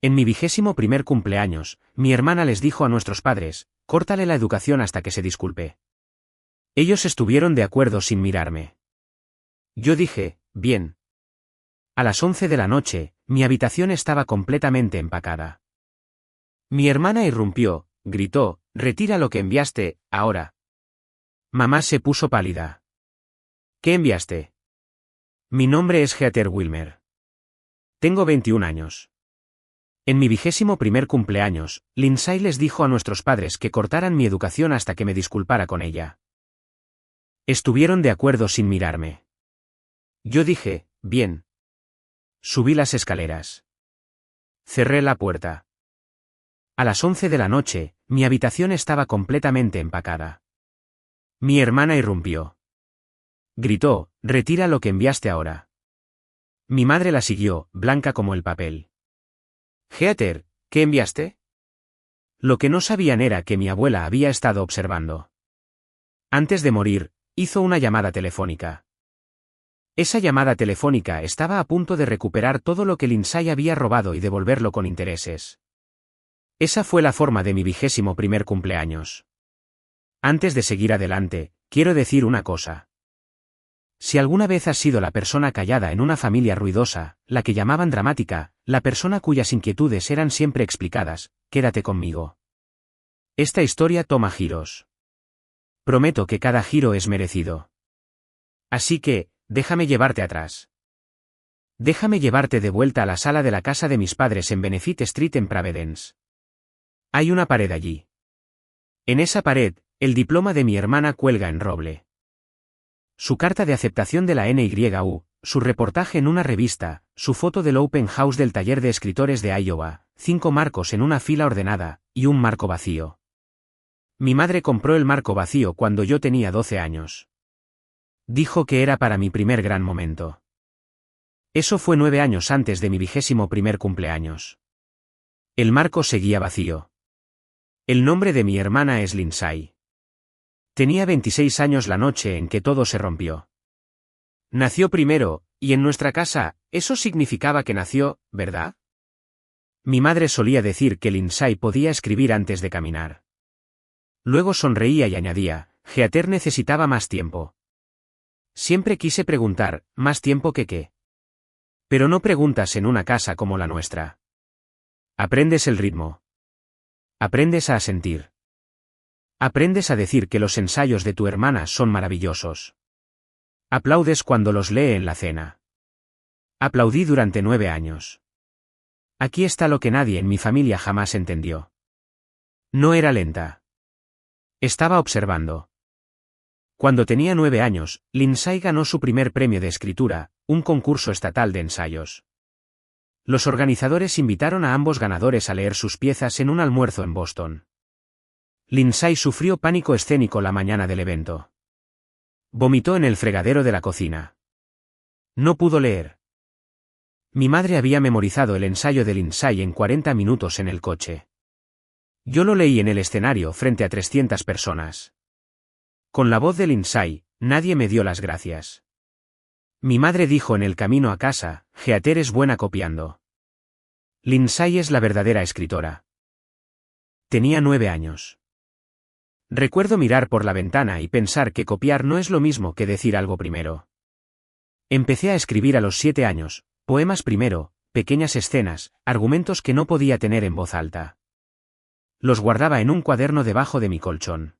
En mi 21º cumpleaños, mi hermana les dijo a nuestros padres, córtale la educación hasta que se disculpe. Ellos estuvieron de acuerdo sin mirarme. Yo dije, bien. A las 11 de la noche, mi habitación estaba completamente empacada. Mi hermana irrumpió, gritó, retira lo que enviaste, ahora. Mamá se puso pálida. ¿Qué enviaste? Mi nombre es Heather Wilmer. Tengo 21 años. En mi 21º cumpleaños, Lindsay les dijo a nuestros padres que cortaran mi educación hasta que me disculpara con ella. Estuvieron de acuerdo sin mirarme. Yo dije, bien. Subí las escaleras. Cerré la puerta. A las 11 de la noche, mi habitación estaba completamente empacada. Mi hermana irrumpió. Gritó, retira lo que enviaste ahora. Mi madre la siguió, blanca como el papel. Heather, ¿qué enviaste? Lo que no sabían era que mi abuela había estado observando. Antes de morir, hizo una llamada telefónica. Esa llamada telefónica estaba a punto de recuperar todo lo que Lindsay había robado y devolverlo con intereses. Esa fue la forma de mi 21º cumpleaños. Antes de seguir adelante, quiero decir una cosa. Si alguna vez has sido la persona callada en una familia ruidosa, la que llamaban dramática, la persona cuyas inquietudes eran siempre explicadas, quédate conmigo. Esta historia toma giros. Prometo que cada giro es merecido. Así que, déjame llevarte atrás. Déjame llevarte de vuelta a la sala de la casa de mis padres en Benefit Street en Providence. Hay una pared allí. En esa pared, el diploma de mi hermana cuelga en roble. Su carta de aceptación de la NYU, su reportaje en una revista, su foto del Open House del taller de escritores de Iowa, 5 marcos en una fila ordenada, y un marco vacío. Mi madre compró el marco vacío cuando yo tenía 12 años. Dijo que era para mi primer gran momento. Eso fue 9 años antes de mi 21º cumpleaños. El marco seguía vacío. El nombre de mi hermana es Lindsay. Tenía 26 años la noche en que todo se rompió. Nació primero, y en nuestra casa, eso significaba que nació, ¿verdad? Mi madre solía decir que Lindsay podía escribir antes de caminar. Luego sonreía y añadía, Heather necesitaba más tiempo. Siempre quise preguntar, ¿más tiempo que qué? Pero no preguntas en una casa como la nuestra. Aprendes el ritmo. Aprendes a sentir. Aprendes a decir que los ensayos de tu hermana son maravillosos. Aplaudes cuando los lee en la cena. Aplaudí durante 9 años. Aquí está lo que nadie en mi familia jamás entendió. No era lenta. Estaba observando. Cuando tenía 9 años, Lindsay ganó su primer premio de escritura, un concurso estatal de ensayos. Los organizadores invitaron a ambos ganadores a leer sus piezas en un almuerzo en Boston. Lindsay sufrió pánico escénico la mañana del evento. Vomitó en el fregadero de la cocina. No pudo leer. Mi madre había memorizado el ensayo de Lindsay en 40 minutos en el coche. Yo lo leí en el escenario frente a 300 personas. Con la voz de Lindsay, nadie me dio las gracias. Mi madre dijo en el camino a casa, Heather es buena copiando. Lindsay es la verdadera escritora. Tenía 9 años. Recuerdo mirar por la ventana y pensar que copiar no es lo mismo que decir algo primero. Empecé a escribir a los 7 años, poemas primero, pequeñas escenas, argumentos que no podía tener en voz alta. Los guardaba en un cuaderno debajo de mi colchón.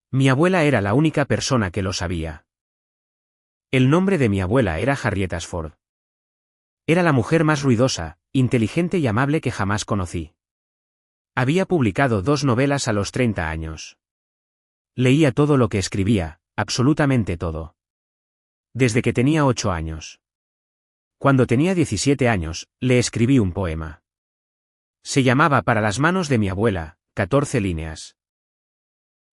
Mi abuela era la única persona que lo sabía. El nombre de mi abuela era Harriet Ashford. Era la mujer más ruidosa, inteligente y amable que jamás conocí. Había publicado 2 novelas a los 30 años. Leía todo lo que escribía, absolutamente todo. Desde que tenía 8 años. Cuando tenía 17 años, le escribí un poema. Se llamaba Para las manos de mi abuela, 14 líneas.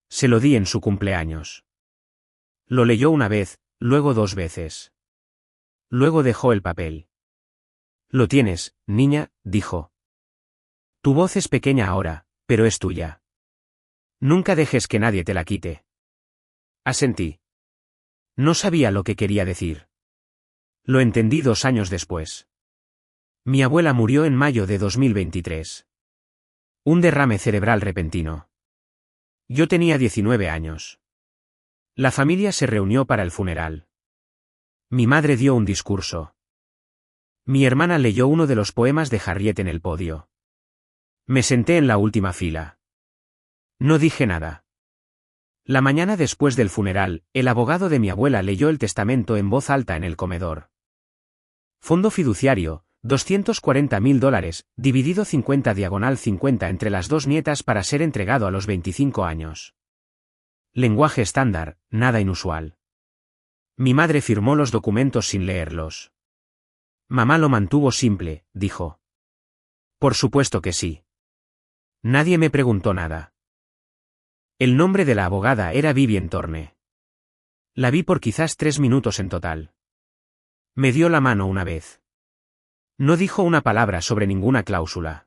Se lo di en su cumpleaños. Lo leyó una vez, luego 2 veces. Luego dejó el papel. Lo tienes, niña, dijo. Tu voz es pequeña ahora, pero es tuya. Nunca dejes que nadie te la quite. Asentí. No sabía lo que quería decir. Lo entendí 2 años después. Mi abuela murió en mayo de 2023. Un derrame cerebral repentino. Yo tenía 19 años. La familia se reunió para el funeral. Mi madre dio un discurso. Mi hermana leyó uno de los poemas de Harriet en el podio. Me senté en la última fila. No dije nada. La mañana después del funeral, el abogado de mi abuela leyó el testamento en voz alta en el comedor. Fondo fiduciario, $240.000, dividido 50/50 entre las dos nietas para ser entregado a los 25 años. Lenguaje estándar, nada inusual. Mi madre firmó los documentos sin leerlos. Mamá lo mantuvo simple, dijo. Por supuesto que sí. Nadie me preguntó nada. El nombre de la abogada era Vivien Thorne. La vi por quizás 3 minutos en total. Me dio la mano una vez. No dijo una palabra sobre ninguna cláusula.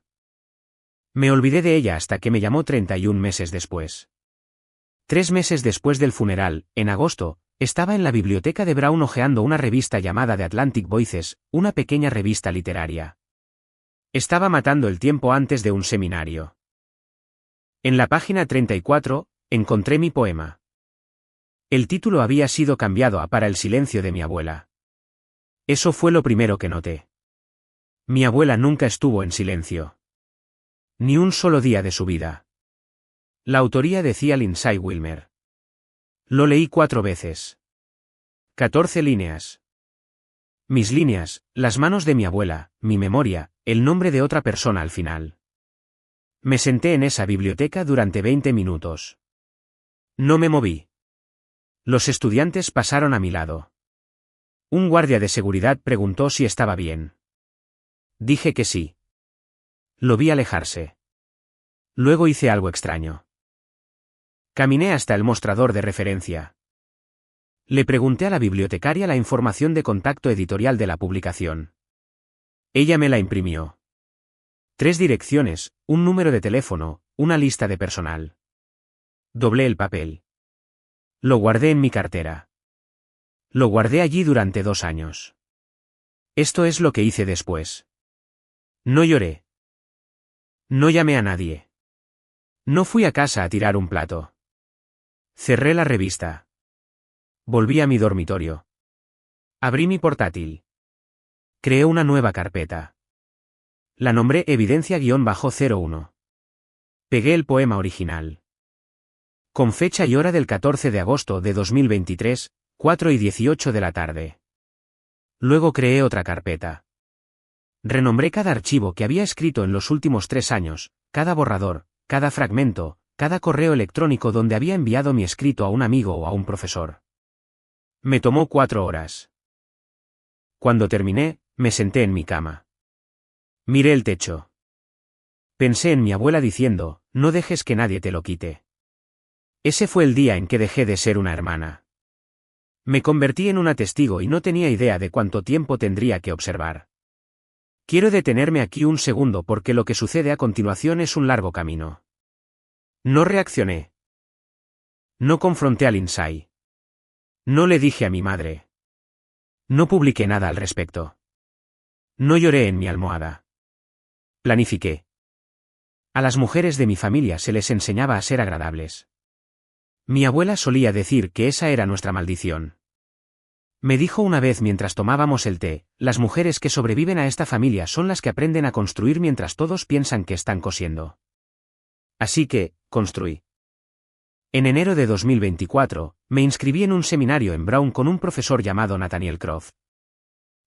Me olvidé de ella hasta que me llamó 31 meses después. 3 meses después del funeral, en agosto, estaba en la biblioteca de Brown hojeando una revista llamada The Atlantic Voices, una pequeña revista literaria. Estaba matando el tiempo antes de un seminario. En la página 34, encontré mi poema. El título había sido cambiado a Para el silencio de mi abuela. Eso fue lo primero que noté. Mi abuela nunca estuvo en silencio. Ni un solo día de su vida. La autoría decía Lindsay Wilmer. Lo leí 4 veces. 14 líneas. Mis líneas, las manos de mi abuela, mi memoria, el nombre de otra persona al final. Me senté en esa biblioteca durante 20 minutos. No me moví. Los estudiantes pasaron a mi lado. Un guardia de seguridad preguntó si estaba bien. Dije que sí. Lo vi alejarse. Luego hice algo extraño. Caminé hasta el mostrador de referencia. Le pregunté a la bibliotecaria la información de contacto editorial de la publicación. Ella me la imprimió. 3 direcciones, un número de teléfono, una lista de personal. Doblé el papel. Lo guardé en mi cartera. Lo guardé allí durante 2 años. Esto es lo que hice después. No lloré. No llamé a nadie. No fui a casa a tirar un plato. Cerré la revista. Volví a mi dormitorio. Abrí mi portátil. Creé una nueva carpeta. La nombré Evidencia-01. Pegué el poema original. Con fecha y hora del 14 de agosto de 2023, 4:18 de la tarde. Luego creé otra carpeta. Renombré cada archivo que había escrito en los últimos 3 años, cada borrador, cada fragmento, cada correo electrónico donde había enviado mi escrito a un amigo o a un profesor. Me tomó 4 horas. Cuando terminé, me senté en mi cama. Miré el techo. Pensé en mi abuela diciendo, no dejes que nadie te lo quite. Ese fue el día en que dejé de ser una hermana. Me convertí en una testigo y no tenía idea de cuánto tiempo tendría que observar. Quiero detenerme aquí un segundo porque lo que sucede a continuación es un largo camino. No reaccioné. No confronté a Lindsay. No le dije a mi madre. No publiqué nada al respecto. No lloré en mi almohada. Planifiqué. A las mujeres de mi familia se les enseñaba a ser agradables. Mi abuela solía decir que esa era nuestra maldición. Me dijo una vez mientras tomábamos el té, las mujeres que sobreviven a esta familia son las que aprenden a construir mientras todos piensan que están cosiendo. Así que, construí. En enero de 2024, me inscribí en un seminario en Brown con un profesor llamado Nathaniel Croft.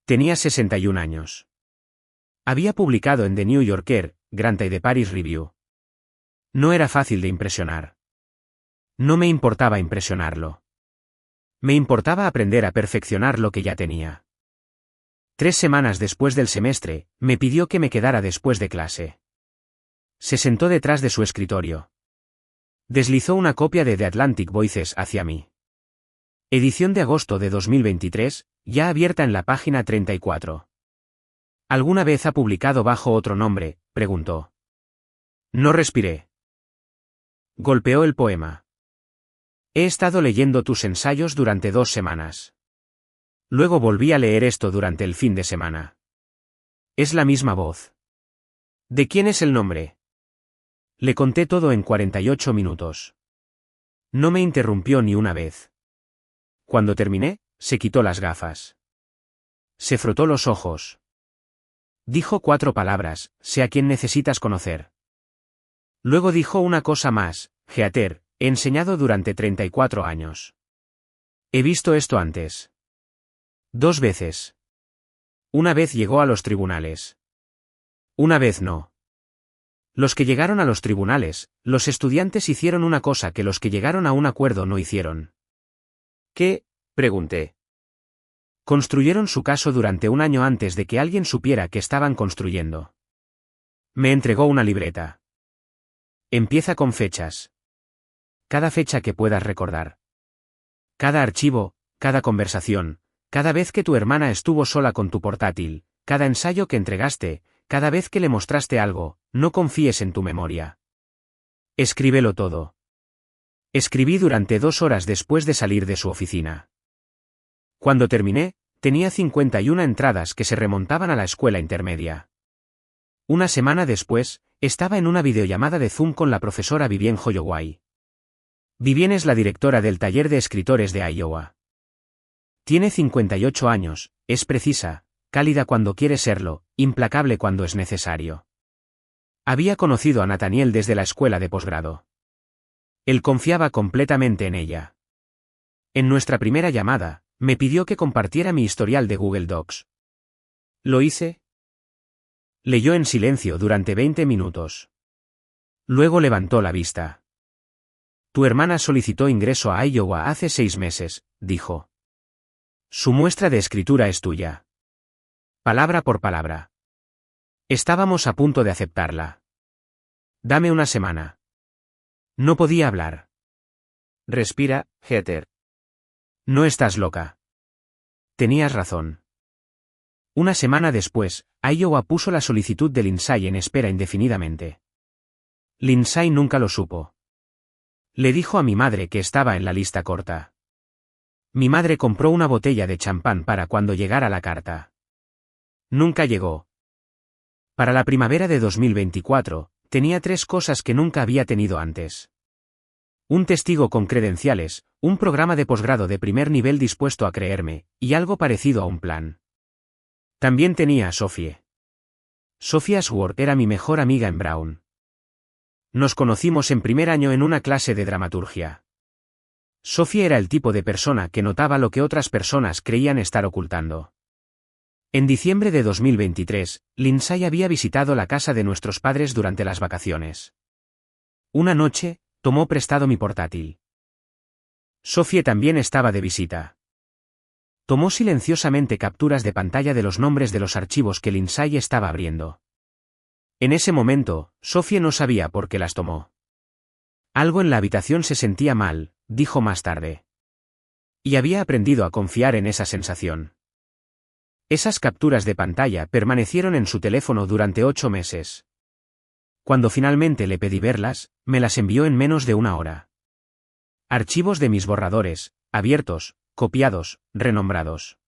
Tenía 61 años. Había publicado en The New Yorker, Granta y The Paris Review. No era fácil de impresionar. No me importaba impresionarlo. Me importaba aprender a perfeccionar lo que ya tenía. 3 semanas después del semestre, me pidió que me quedara después de clase. Se sentó detrás de su escritorio. Deslizó una copia de The Atlantic Voices hacia mí. Edición de agosto de 2023, ya abierta en la página 34. ¿Alguna vez ha publicado bajo otro nombre?, preguntó. No respiré. Golpeó el poema. He estado leyendo tus ensayos durante 2 semanas. Luego volví a leer esto durante el fin de semana. Es la misma voz. ¿De quién es el nombre? Le conté todo en 48 minutos. No me interrumpió ni una vez. Cuando terminé, se quitó las gafas. Se frotó los ojos. Dijo 4 palabras: sé a quién necesitas conocer. Luego dijo una cosa más: Heather, he enseñado durante 34 años. He visto esto antes. 2 veces. Una vez llegó a los tribunales. Una vez no. Los que llegaron a los tribunales, los estudiantes hicieron una cosa que los que llegaron a un acuerdo no hicieron. ¿Qué? Pregunté. Construyeron su caso durante un año antes de que alguien supiera que estaban construyendo. Me entregó una libreta. Empieza con fechas. Cada fecha que puedas recordar. Cada archivo, cada conversación, cada vez que tu hermana estuvo sola con tu portátil, cada ensayo que entregaste, cada vez que le mostraste algo. No confíes en tu memoria. Escríbelo todo. Escribí durante 2 horas después de salir de su oficina. Cuando terminé, tenía 51 entradas que se remontaban a la escuela intermedia. Una semana después, estaba en una videollamada de Zoom con la profesora Vivienne Holloway. Vivienne es la directora del taller de escritores de Iowa. Tiene 58 años, es precisa, cálida cuando quiere serlo, implacable cuando es necesario. Había conocido a Nathaniel desde la escuela de posgrado. Él confiaba completamente en ella. En nuestra primera llamada, me pidió que compartiera mi historial de Google Docs. ¿Lo hice? Leyó en silencio durante 20 minutos. Luego levantó la vista. Tu hermana solicitó ingreso a Iowa hace 6 meses, dijo. Su muestra de escritura es tuya. Palabra por palabra. Estábamos a punto de aceptarla. Dame una semana. No podía hablar. Respira, Heather. No estás loca. Tenías razón. Una semana después, Iowa puso la solicitud de Lindsay en espera indefinidamente. Lindsay nunca lo supo. Le dijo a mi madre que estaba en la lista corta. Mi madre compró una botella de champán para cuando llegara la carta. Nunca llegó. Para la primavera de 2024, tenía 3 cosas que nunca había tenido antes. Un testigo con credenciales, un programa de posgrado de primer nivel dispuesto a creerme, y algo parecido a un plan. También tenía a Sophie. Sophie Ashworth era mi mejor amiga en Brown. Nos conocimos en primer año en una clase de dramaturgia. Sophie era el tipo de persona que notaba lo que otras personas creían estar ocultando. En diciembre de 2023, Lindsay había visitado la casa de nuestros padres durante las vacaciones. Una noche, tomó prestado mi portátil. Sophie también estaba de visita. Tomó silenciosamente capturas de pantalla de los nombres de los archivos que Lindsay estaba abriendo. En ese momento, Sophie no sabía por qué las tomó. Algo en la habitación se sentía mal, dijo más tarde. Y había aprendido a confiar en esa sensación. Esas capturas de pantalla permanecieron en su teléfono durante 8 meses. Cuando finalmente le pedí verlas, me las envió en menos de 1 hora. Archivos de mis borradores, abiertos, copiados, renombrados.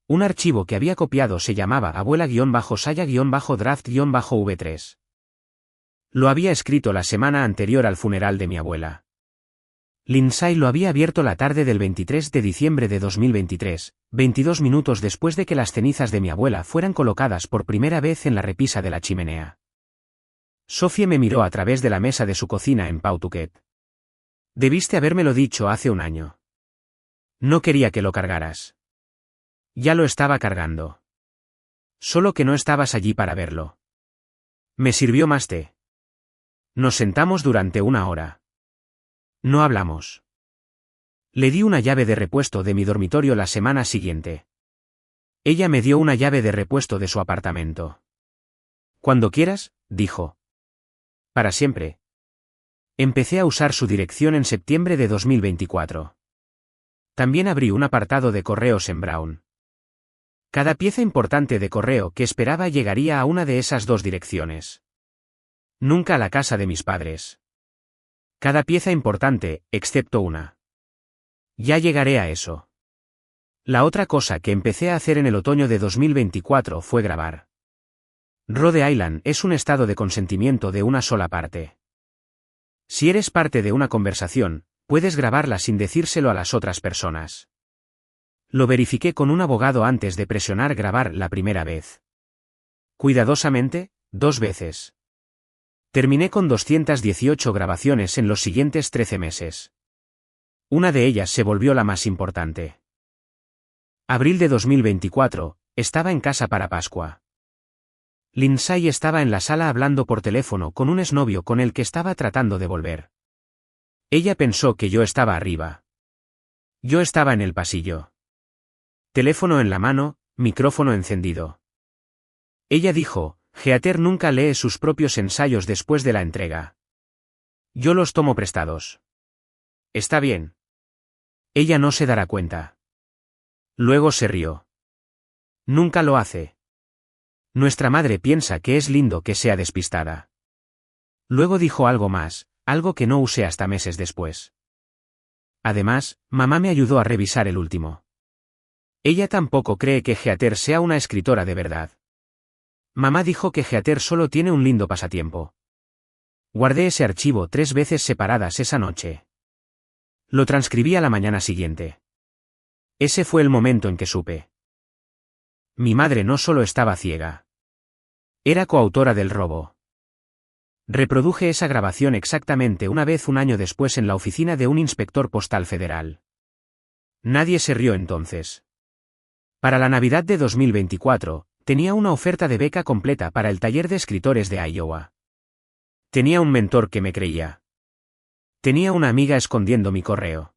Un archivo que había copiado se llamaba abuela-saya-draft-v3. Lo había escrito la semana anterior al funeral de mi abuela. Lindsay lo había abierto la tarde del 23 de diciembre de 2023, 22 minutos después de que las cenizas de mi abuela fueran colocadas por primera vez en la repisa de la chimenea. Sophie me miró a través de la mesa de su cocina en Pawtucket. Debiste habérmelo dicho hace 1 año. No quería que lo cargaras. Ya lo estaba cargando. Solo que no estabas allí para verlo. Me sirvió más té. Nos sentamos durante 1 hora. No hablamos. Le di una llave de repuesto de mi dormitorio la semana siguiente. Ella me dio una llave de repuesto de su apartamento. Cuando quieras, dijo. Para siempre. Empecé a usar su dirección en septiembre de 2024. También abrí un apartado de correos en Brown. Cada pieza importante de correo que esperaba llegaría a una de esas 2 direcciones. Nunca a la casa de mis padres. Cada pieza importante, excepto una. Ya llegaré a eso. La otra cosa que empecé a hacer en el otoño de 2024 fue grabar. Rhode Island es un estado de consentimiento de una sola parte. Si eres parte de una conversación, puedes grabarla sin decírselo a las otras personas. Lo verifiqué con un abogado antes de presionar grabar la primera vez. Cuidadosamente, 2 veces. Terminé con 218 grabaciones en los siguientes 13 meses. Una de ellas se volvió la más importante. Abril de 2024, estaba en casa para Pascua. Lindsay estaba en la sala hablando por teléfono con un exnovio con el que estaba tratando de volver. Ella pensó que yo estaba arriba. Yo estaba en el pasillo. Teléfono en la mano, micrófono encendido. Ella dijo, Heather nunca lee sus propios ensayos después de la entrega. Yo los tomo prestados. Está bien. Ella no se dará cuenta. Luego se rió. Nunca lo hace. Nuestra madre piensa que es lindo que sea despistada. Luego dijo algo más, algo que no usé hasta meses después. Además, mamá me ayudó a revisar el último. Ella tampoco cree que Heather sea una escritora de verdad. Mamá dijo que Heather solo tiene un lindo pasatiempo. Guardé ese archivo 3 veces separadas esa noche. Lo transcribí a la mañana siguiente. Ese fue el momento en que supe. Mi madre no solo estaba ciega. Era coautora del robo. Reproduje esa grabación exactamente una vez un año después en la oficina de un inspector postal federal. Nadie se rió entonces. Para la Navidad de 2024, tenía una oferta de beca completa para el taller de escritores de Iowa. Tenía un mentor que me creía. Tenía una amiga escondiendo mi correo.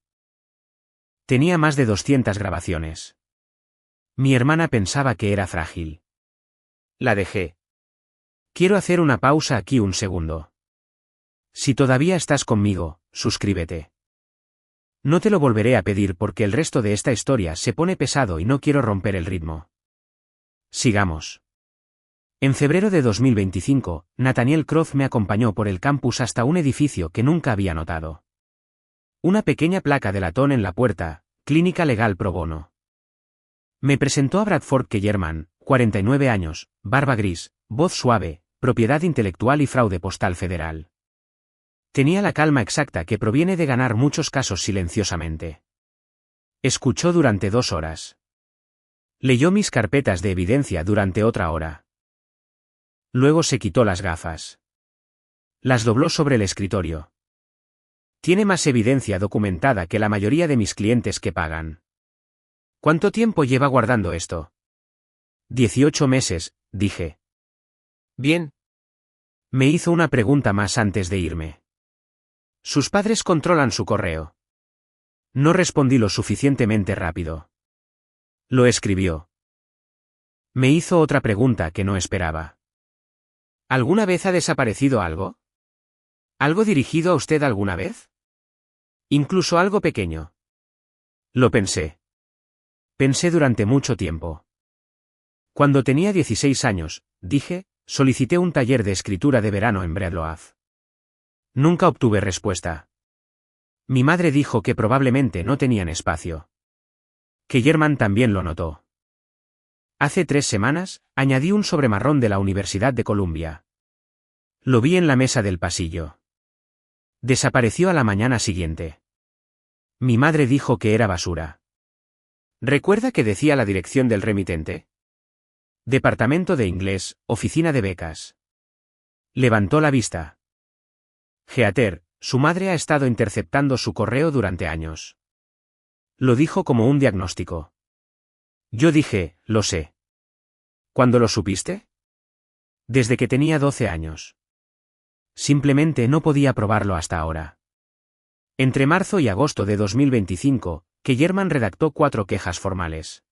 Tenía más de 200 grabaciones. Mi hermana pensaba que era frágil. La dejé. Quiero hacer una pausa aquí un segundo. Si todavía estás conmigo, suscríbete. No te lo volveré a pedir porque el resto de esta historia se pone pesado y no quiero romper el ritmo. Sigamos. En febrero de 2025, Nathaniel Croft me acompañó por el campus hasta un edificio que nunca había notado. Una pequeña placa de latón en la puerta, Clínica Legal Pro Bono. Me presentó a Bradford Kellerman, 49 años, barba gris, voz suave, propiedad intelectual y fraude postal federal. Tenía la calma exacta que proviene de ganar muchos casos silenciosamente. Escuchó durante 2 horas. Leyó mis carpetas de evidencia durante otra hora. Luego se quitó las gafas. Las dobló sobre el escritorio. Tiene más evidencia documentada que la mayoría de mis clientes que pagan. ¿Cuánto tiempo lleva guardando esto? 18 meses, dije. Bien. Me hizo una pregunta más antes de irme. Sus padres controlan su correo. No respondí lo suficientemente rápido. Lo escribió. Me hizo otra pregunta que no esperaba. ¿Alguna vez ha desaparecido algo? ¿Algo dirigido a usted alguna vez? Incluso algo pequeño. Lo pensé. Pensé durante mucho tiempo. Cuando tenía 16 años, dije, solicité un taller de escritura de verano en Bradloaf. Nunca obtuve respuesta. Mi madre dijo que probablemente no tenían espacio. Kellerman también lo notó. Hace 3 semanas, añadí un sobre marrón de la Universidad de Columbia. Lo vi en la mesa del pasillo. Desapareció a la mañana siguiente. Mi madre dijo que era basura. ¿Recuerda que decía la dirección del remitente? Departamento de Inglés, Oficina de Becas. Levantó la vista. Heather, su madre ha estado interceptando su correo durante años. Lo dijo como un diagnóstico. Yo dije, lo sé. ¿Cuándo lo supiste? Desde que tenía 12 años. Simplemente no podía probarlo hasta ahora. Entre marzo y agosto de 2025, Kellerman redactó 4 quejas formales.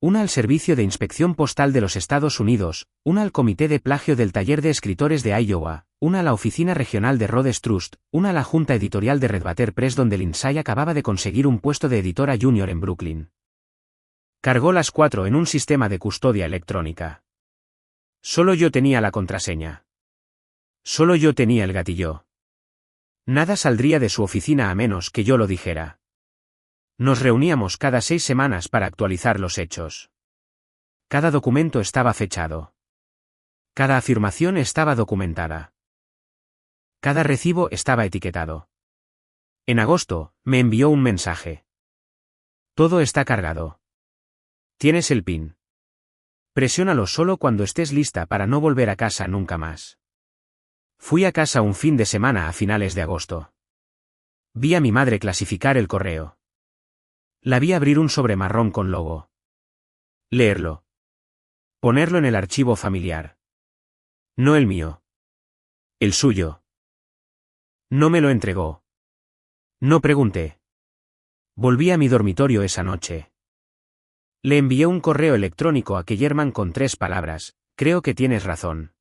Una al Servicio de Inspección Postal de los Estados Unidos, una al Comité de Plagio del Taller de Escritores de Iowa, una a la Oficina Regional de Rhodes Trust, una a la Junta Editorial de Redbatter Press donde Lindsay acababa de conseguir un puesto de editora junior en Brooklyn. Cargó las 4 en un sistema de custodia electrónica. Solo yo tenía la contraseña. Solo yo tenía el gatillo. Nada saldría de su oficina a menos que yo lo dijera. Nos reuníamos cada 6 semanas para actualizar los hechos. Cada documento estaba fechado. Cada afirmación estaba documentada. Cada recibo estaba etiquetado. En agosto, me envió un mensaje. Todo está cargado. Tienes el PIN. Presiónalo solo cuando estés lista para no volver a casa nunca más. Fui a casa un fin de semana a finales de agosto. Vi a mi madre clasificar el correo. La vi abrir un sobre marrón con logo. Leerlo. Ponerlo en el archivo familiar. No el mío. El suyo. No me lo entregó. No pregunté. Volví a mi dormitorio esa noche. Le envié un correo electrónico a Kellerman con 3 palabras: creo que tienes razón.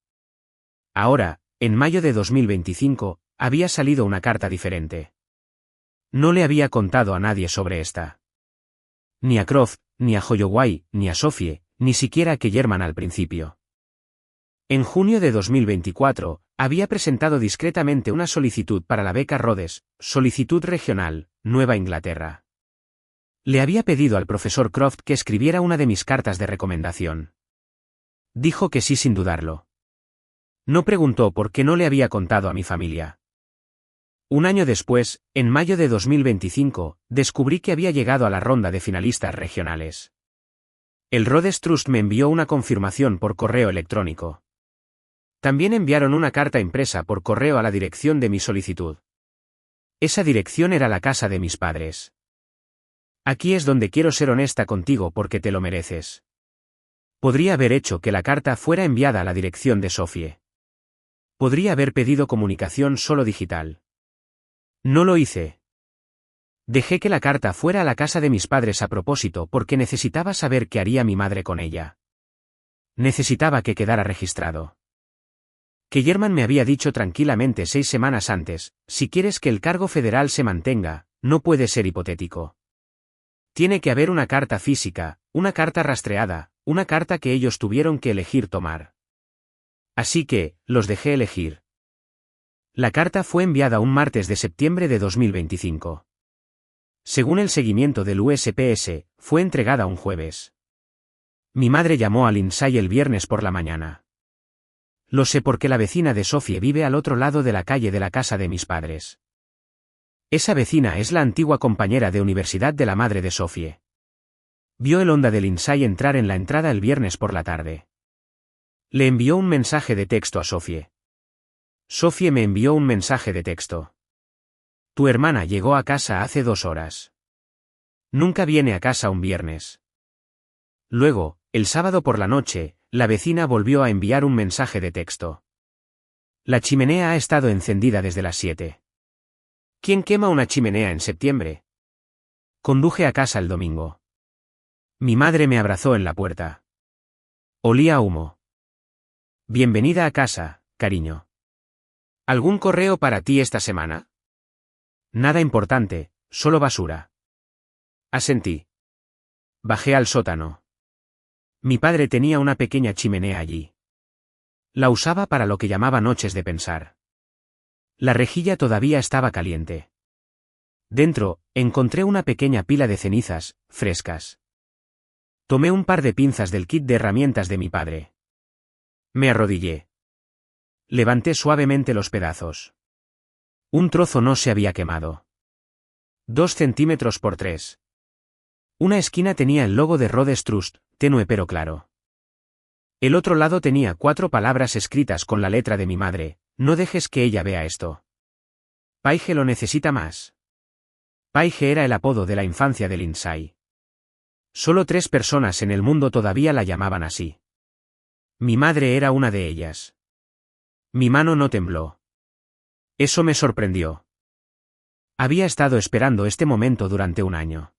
Ahora, en mayo de 2025, había salido una carta diferente. No le había contado a nadie sobre esta. Ni a Croft, ni a Holloway, ni a Sophie, ni siquiera a Kellerman al principio. En junio de 2024, había presentado discretamente una solicitud para la beca Rhodes, solicitud regional, Nueva Inglaterra. Le había pedido al profesor Croft que escribiera una de mis cartas de recomendación. Dijo que sí sin dudarlo. No preguntó por qué no le había contado a mi familia. Un año después, en mayo de 2025, descubrí que había llegado a la ronda de finalistas regionales. El Rhodes Trust me envió una confirmación por correo electrónico. También enviaron una carta impresa por correo a la dirección de mi solicitud. Esa dirección era la casa de mis padres. Aquí es donde quiero ser honesta contigo porque te lo mereces. Podría haber hecho que la carta fuera enviada a la dirección de Sophie. Podría haber pedido comunicación solo digital. No lo hice. Dejé que la carta fuera a la casa de mis padres a propósito porque necesitaba saber qué haría mi madre con ella. Necesitaba que quedara registrado. Kellerman me había dicho tranquilamente 6 semanas antes: si quieres que el cargo federal se mantenga, no puede ser hipotético. Tiene que haber una carta física, una carta rastreada, una carta que ellos tuvieron que elegir tomar. Así que, los dejé elegir. La carta fue enviada un martes de septiembre de 2025. Según el seguimiento del USPS, fue entregada un jueves. Mi madre llamó a Lindsay el viernes por la mañana. Lo sé porque la vecina de Sophie vive al otro lado de la calle de la casa de mis padres. Esa vecina es la antigua compañera de universidad de la madre de Sophie. Vio el Honda de Lindsay entrar en la entrada el viernes por la tarde. Le envió un mensaje de texto a Sophie. Sophie me envió un mensaje de texto. Tu hermana llegó a casa hace 2 horas. Nunca viene a casa un viernes. Luego, el sábado por la noche, la vecina volvió a enviar un mensaje de texto. La chimenea ha estado encendida desde las 7. ¿Quién quema una chimenea en septiembre? Conduje a casa el domingo. Mi madre me abrazó en la puerta. Olía a humo. Bienvenida a casa, cariño. ¿Algún correo para ti esta semana? Nada importante, solo basura. Asentí. Bajé al sótano. Mi padre tenía una pequeña chimenea allí. La usaba para lo que llamaba noches de pensar. La rejilla todavía estaba caliente. Dentro, encontré una pequeña pila de cenizas, frescas. Tomé un par de pinzas del kit de herramientas de mi padre. Me arrodillé. Levanté suavemente los pedazos. Un trozo no se había quemado. 2 centímetros por 3. Una esquina tenía el logo de Rhodes Trust, tenue pero claro. El otro lado tenía 4 palabras escritas con la letra de mi madre: no dejes que ella vea esto. Paige lo necesita más. Paige era el apodo de la infancia de Lindsay. Solo 3 personas en el mundo todavía la llamaban así. Mi madre era una de ellas. Mi mano no tembló. Eso me sorprendió. Había estado esperando este momento durante un año.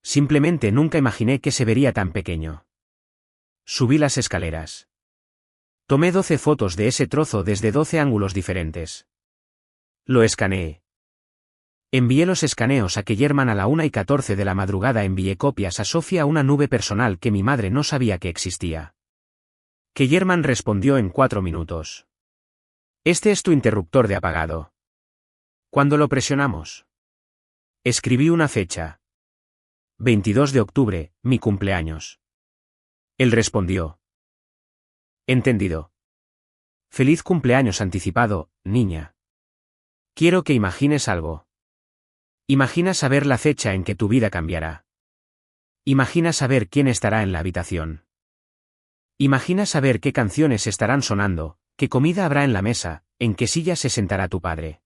Simplemente nunca imaginé que se vería tan pequeño. Subí las escaleras. Tomé 12 fotos de ese trozo desde 12 ángulos diferentes. Lo escaneé. Envié los escaneos a Kellerman a la 1:14 de la madrugada. Envié copias a Sophie a una nube personal que mi madre no sabía que existía. Kellerman respondió en 4 minutos. Este es tu interruptor de apagado. ¿Cuándo lo presionamos? Escribí una fecha. 22 de octubre, mi cumpleaños. Él respondió. Entendido. Feliz cumpleaños anticipado, niña. Quiero que imagines algo. Imagina saber la fecha en que tu vida cambiará. Imagina saber quién estará en la habitación. Imagina saber qué canciones estarán sonando, qué comida habrá en la mesa, en qué silla se sentará tu padre.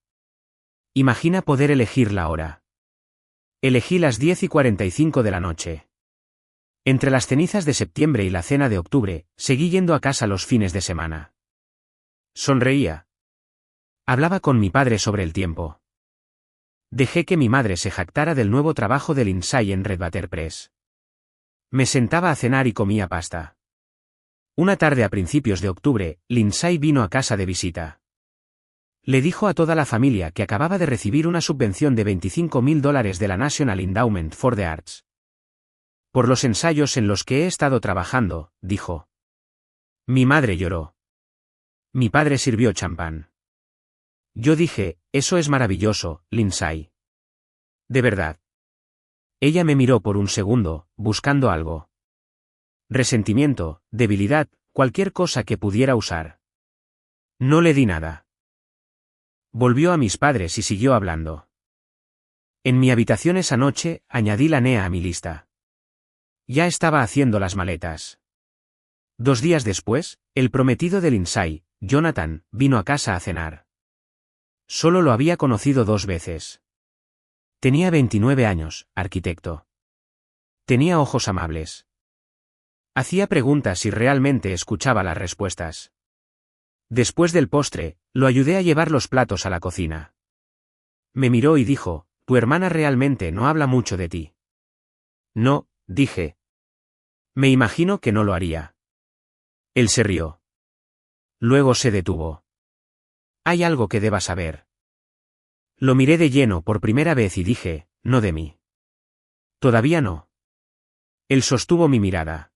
Imagina poder elegir la hora. Elegí las 10:45 de la noche. Entre las cenizas de septiembre y la cena de octubre, seguí yendo a casa los fines de semana. Sonreía. Hablaba con mi padre sobre el tiempo. Dejé que mi madre se jactara del nuevo trabajo de Lindsay en Redwater Press. Me sentaba a cenar y comía pasta. Una tarde a principios de octubre, Lindsay vino a casa de visita. Le dijo a toda la familia que acababa de recibir una subvención de $25,000 de la National Endowment for the Arts. Por los ensayos en los que he estado trabajando, dijo. Mi madre lloró. Mi padre sirvió champán. Yo dije, eso es maravilloso, Lindsay. De verdad. Ella me miró por un segundo, buscando algo. Resentimiento, debilidad, cualquier cosa que pudiera usar. No le di nada. Volvió a mis padres y siguió hablando. En mi habitación esa noche, añadí la NEA a mi lista. Ya estaba haciendo las maletas. 2 días después, el prometido de Lindsay, Jonathan, vino a casa a cenar. Solo lo había conocido 2 veces. Tenía 29 años, arquitecto. Tenía ojos amables. Hacía preguntas y realmente escuchaba las respuestas. Después del postre, lo ayudé a llevar los platos a la cocina. Me miró y dijo, tu hermana realmente no habla mucho de ti. No, dije. Me imagino que no lo haría. Él se rió. Luego se detuvo. Hay algo que debas saber. Lo miré de lleno por primera vez y dije, no de mí. Todavía no. Él sostuvo mi mirada.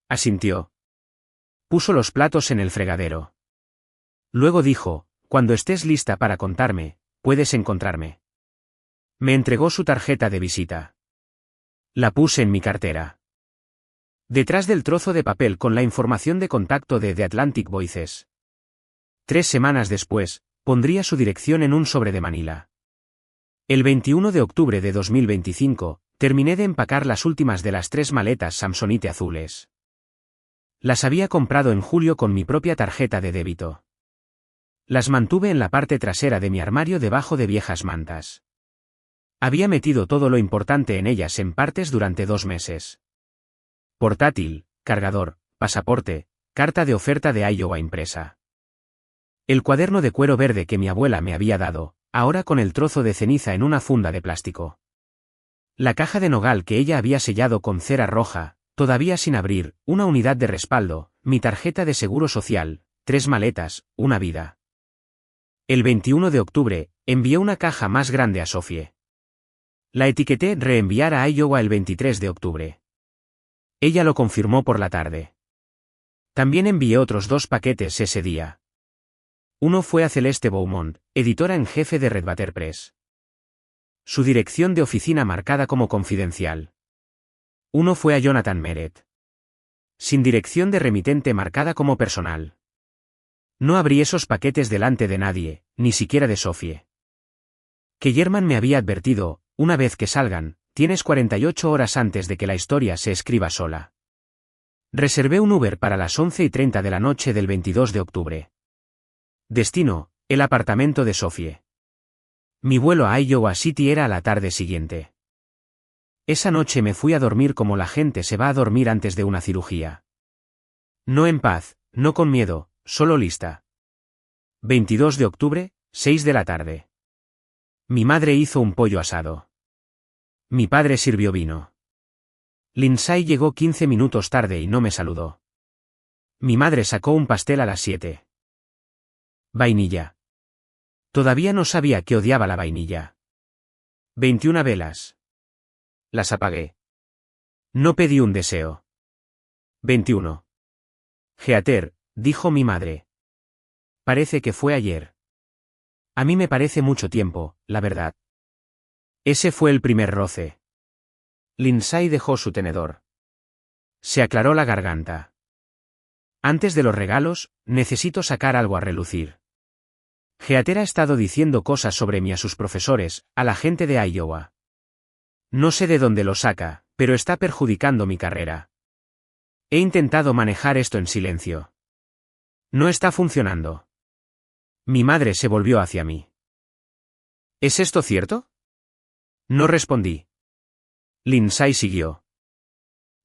Asintió. Puso los platos en el fregadero. Luego dijo, cuando estés lista para contarme, puedes encontrarme. Me entregó su tarjeta de visita. La puse en mi cartera. Detrás del trozo de papel con la información de contacto de The Atlantic Voices. 3 semanas después, pondría su dirección en un sobre de Manila. El 21 de octubre de 2025, terminé de empacar las últimas de las 3 maletas Samsonite azules. Las había comprado en julio con mi propia tarjeta de débito. Las mantuve en la parte trasera de mi armario debajo de viejas mantas. Había metido todo lo importante en ellas en partes durante 2 meses. Portátil, cargador, pasaporte, carta de oferta de Iowa impresa. El cuaderno de cuero verde que mi abuela me había dado, ahora con el trozo de ceniza en una funda de plástico. La caja de nogal que ella había sellado con cera roja, todavía sin abrir, una unidad de respaldo, mi tarjeta de seguro social, 3 maletas, una vida. El 21 de octubre, envié una caja más grande a Sophie. La etiqueté reenviar a Iowa el 23 de octubre. Ella lo confirmó por la tarde. También envié otros 2 paquetes ese día. Uno fue a Celeste Beaumont, editora en jefe de Redwater Press. Su dirección de oficina marcada como confidencial. Uno fue a Jonathan Meret. Sin dirección de remitente marcada como personal. No abrí esos paquetes delante de nadie, ni siquiera de Sophie. Que German me había advertido, una vez que salgan, tienes 48 horas antes de que la historia se escriba sola. Reservé un Uber para las 11:30 de la noche del 22 de octubre. Destino, el apartamento de Sophie. Mi vuelo a Iowa City era a la tarde siguiente. Esa noche me fui a dormir como la gente se va a dormir antes de una cirugía. No en paz, no con miedo, solo lista. 22 de octubre, 6 de la tarde. Mi madre hizo un pollo asado. Mi padre sirvió vino. Lindsay llegó 15 minutos tarde y no me saludó. Mi madre sacó un pastel a las 7. Vainilla. Todavía no sabía que odiaba la vainilla. 21 velas. Las apagué. No pedí un deseo. 21. Geater, dijo mi madre. Parece que fue ayer. A mí me parece mucho tiempo, la verdad. Ese fue el primer roce. Lindsay dejó su tenedor. Se aclaró la garganta. Antes de los regalos, necesito sacar algo a relucir. Heather ha estado diciendo cosas sobre mí a sus profesores, a la gente de Iowa. No sé de dónde lo saca, pero está perjudicando mi carrera. He intentado manejar esto en silencio. No está funcionando. Mi madre se volvió hacia mí. ¿Es esto cierto? No respondí. Lindsay siguió.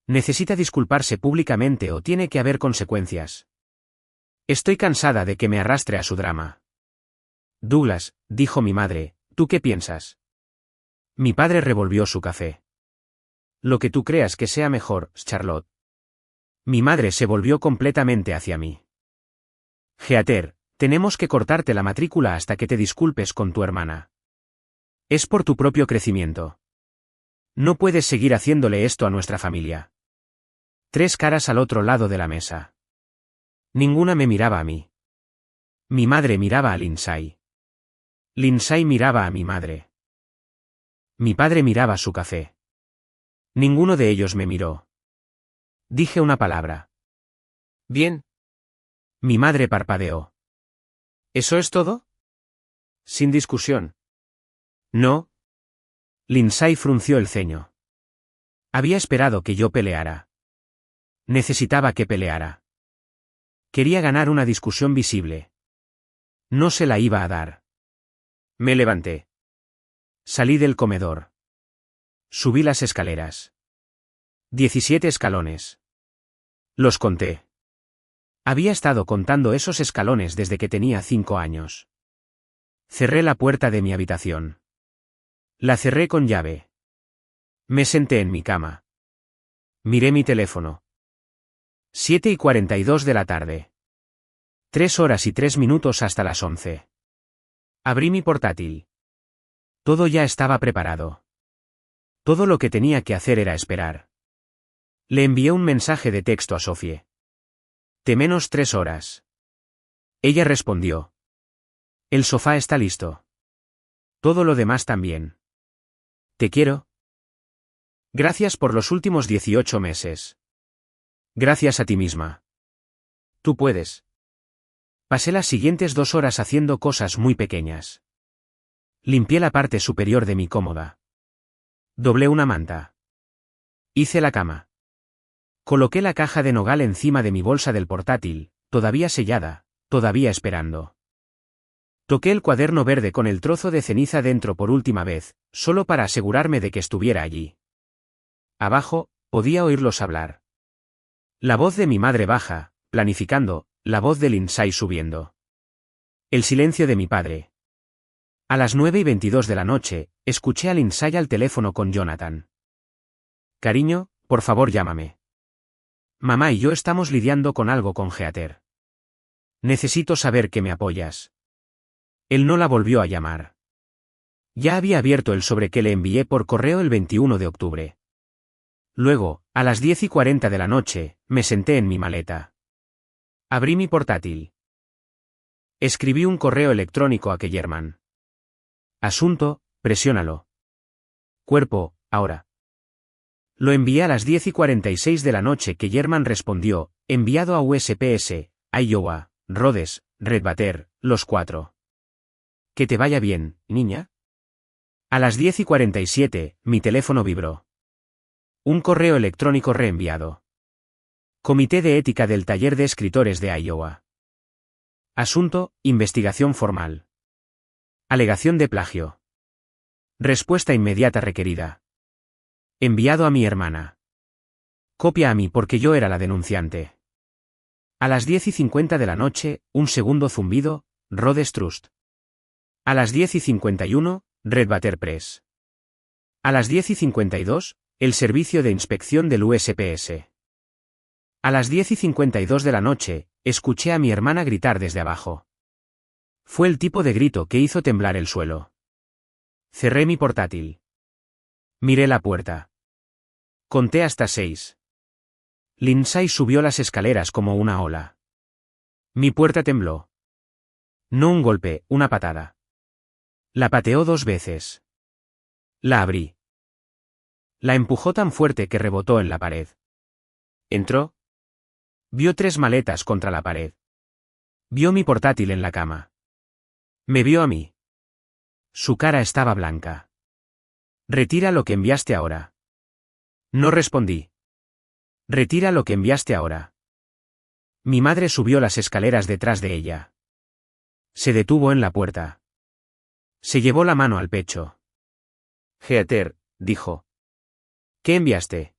Necesita disculparse públicamente o tiene que haber consecuencias. Estoy cansada de que me arrastre a su drama. Douglas, dijo mi madre, ¿tú qué piensas? Mi padre revolvió su café. Lo que tú creas que sea mejor, Charlotte. Mi madre se volvió completamente hacia mí. Heather, tenemos que cortarte la matrícula hasta que te disculpes con tu hermana. Es por tu propio crecimiento. No puedes seguir haciéndole esto a nuestra familia. 3 caras al otro lado de la mesa. Ninguna me miraba a mí. Mi madre miraba a Lindsay. Lindsay miraba a mi madre. Mi padre miraba su café. Ninguno de ellos me miró. Dije una palabra. Bien. Mi madre parpadeó. ¿Eso es todo? Sin discusión. No. Lindsay frunció el ceño. Había esperado que yo peleara. Necesitaba que peleara. Quería ganar una discusión visible. No se la iba a dar. Me levanté. Salí del comedor. Subí las escaleras. 17 escalones. Los conté. Había estado contando esos escalones desde que tenía 5 años. Cerré la puerta de mi habitación. La cerré con llave. Me senté en mi cama. Miré mi teléfono. 7:42 de la tarde. 3 horas y 3 minutos hasta las 11. Abrí mi portátil. Todo ya estaba preparado. Todo lo que tenía que hacer era esperar. Le envié un mensaje de texto a Sophie. T- 3 horas. Ella respondió. El sofá está listo. Todo lo demás también. Te quiero. Gracias por los últimos 18 meses. Gracias a ti misma. Tú puedes. Pasé las siguientes 2 horas haciendo cosas muy pequeñas. Limpié la parte superior de mi cómoda. Doblé una manta. Hice la cama. Coloqué la caja de nogal encima de mi bolsa del portátil, todavía sellada, todavía esperando. Toqué el cuaderno verde con el trozo de ceniza dentro por última vez, solo para asegurarme de que estuviera allí. Abajo, podía oírlos hablar. La voz de mi madre baja, planificando, la voz de Lindsay subiendo. El silencio de mi padre. A las 9:22 de la noche, escuché a Lindsay al teléfono con Jonathan. Cariño, por favor llámame. Mamá y yo estamos lidiando con algo con Heather. Necesito saber que me apoyas. Él no la volvió a llamar. Ya había abierto el sobre que le envié por correo el 21 de octubre. Luego, a las 10:40 de la noche, me senté en mi maleta. Abrí mi portátil. Escribí un correo electrónico a Kellerman. Asunto, presiónalo. Cuerpo, ahora. Lo envié a las 10:46 de la noche. Kellerman respondió, enviado a USPS, Iowa, Rhodes, Red Batter, los 4. Que te vaya bien, niña. A las 10:47, mi teléfono vibró. Un correo electrónico reenviado. Comité de Ética del Taller de Escritores de Iowa. Asunto, investigación formal. Alegación de plagio. Respuesta inmediata requerida. Enviado a mi hermana. Copia a mí porque yo era la denunciante. A las 10:50 de la noche, un segundo zumbido, Rhodes Trust. A las 10:51, Red Batter Press. A las 10:52, el servicio de inspección del USPS. A las 10:52 de la noche, escuché a mi hermana gritar desde abajo. Fue el tipo de grito que hizo temblar el suelo. Cerré mi portátil. Miré la puerta. Conté hasta 6. Lindsay subió las escaleras como una ola. Mi puerta tembló. No un golpe, una patada. La pateó 2 veces. La abrí. La empujó tan fuerte que rebotó en la pared. Entró. Vio 3 maletas contra la pared. Vio mi portátil en la cama. Me vio a mí. Su cara estaba blanca. Retira lo que enviaste ahora. No respondí. Retira lo que enviaste ahora. Mi madre subió las escaleras detrás de ella. Se detuvo en la puerta. Se llevó la mano al pecho. Heather, dijo. ¿Qué enviaste?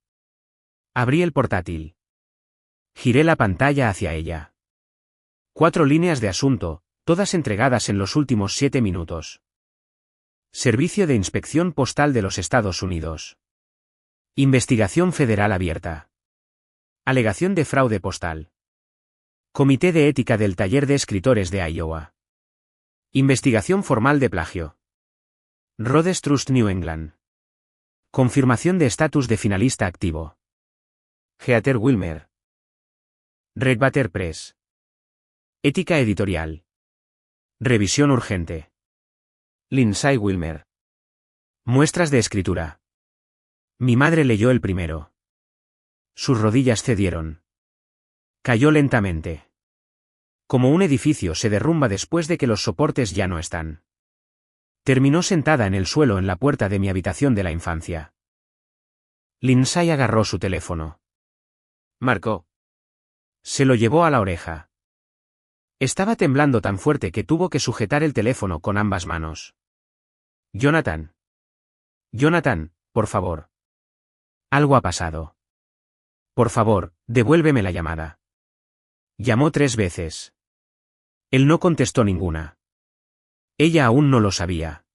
Abrí el portátil. Giré la pantalla hacia ella. 4 líneas de asunto, todas entregadas en los últimos 7 minutos. Servicio de Inspección Postal de los Estados Unidos. Investigación federal abierta. Alegación de fraude postal. Comité de Ética del Taller de Escritores de Iowa. Investigación formal de plagio. Rhodes Trust New England. Confirmación de estatus de finalista activo. Heather Wilmer. Redbatter Press. Ética editorial. Revisión urgente. Lindsay Wilmer. Muestras de escritura. Mi madre leyó el primero. Sus rodillas cedieron. Cayó lentamente. Como un edificio se derrumba después de que los soportes ya no están. Terminó sentada en el suelo en la puerta de mi habitación de la infancia. Lindsay agarró su teléfono. Marcó. Se lo llevó a la oreja. Estaba temblando tan fuerte que tuvo que sujetar el teléfono con ambas manos. Jonathan. Jonathan, por favor. Algo ha pasado. Por favor, devuélveme la llamada. Llamó 3 veces. Él no contestó ninguna. Ella aún no lo sabía.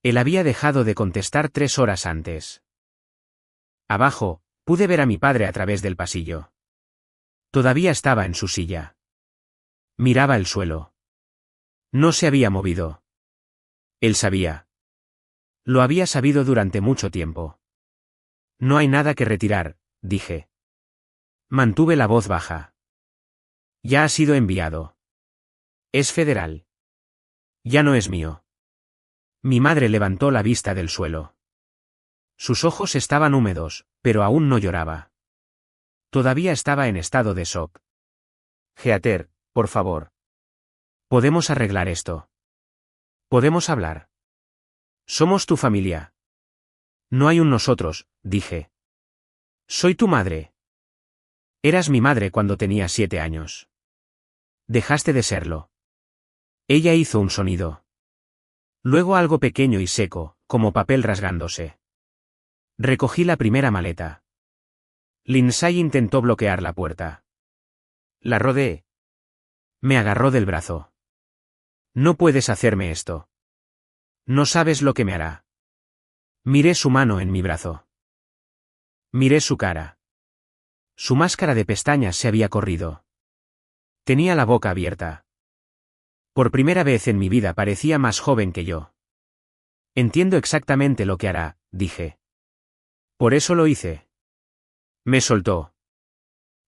Él había dejado de contestar 3 horas antes. Abajo, pude ver a mi padre a través del pasillo. Todavía estaba en su silla. Miraba el suelo. No se había movido. Él sabía. Lo había sabido durante mucho tiempo. No hay nada que retirar, dije. Mantuve la voz baja. Ya ha sido enviado. Es federal. Ya no es mío. Mi madre levantó la vista del suelo. Sus ojos estaban húmedos, pero aún no lloraba. Todavía estaba en estado de shock. Heather, por favor. Podemos arreglar esto. Podemos hablar. Somos tu familia. No hay un nosotros, dije. Soy tu madre. Eras mi madre cuando tenía 7 años. Dejaste de serlo. Ella hizo un sonido. Luego algo pequeño y seco, como papel rasgándose. Recogí la primera maleta. Lindsay intentó bloquear la puerta. La rodeé. Me agarró del brazo. No puedes hacerme esto. No sabes lo que me hará. Miré su mano en mi brazo. Miré su cara. Su máscara de pestañas se había corrido. Tenía la boca abierta. Por primera vez en mi vida parecía más joven que yo. Entiendo exactamente lo que hará, dije. Por eso lo hice. Me soltó.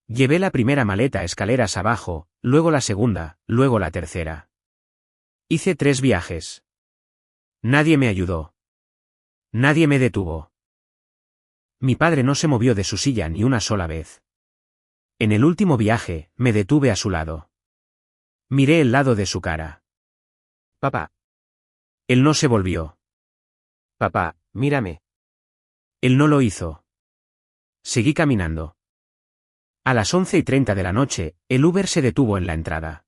Llevé la primera maleta escaleras abajo, luego la segunda, luego la tercera. Hice 3 viajes. Nadie me ayudó. Nadie me detuvo. Mi padre no se movió de su silla ni una sola vez. En el último viaje, me detuve a su lado. Miré el lado de su cara. Papá. Él no se volvió. Papá, mírame. Él no lo hizo. Seguí caminando. A las 11:30 de la noche, el Uber se detuvo en la entrada.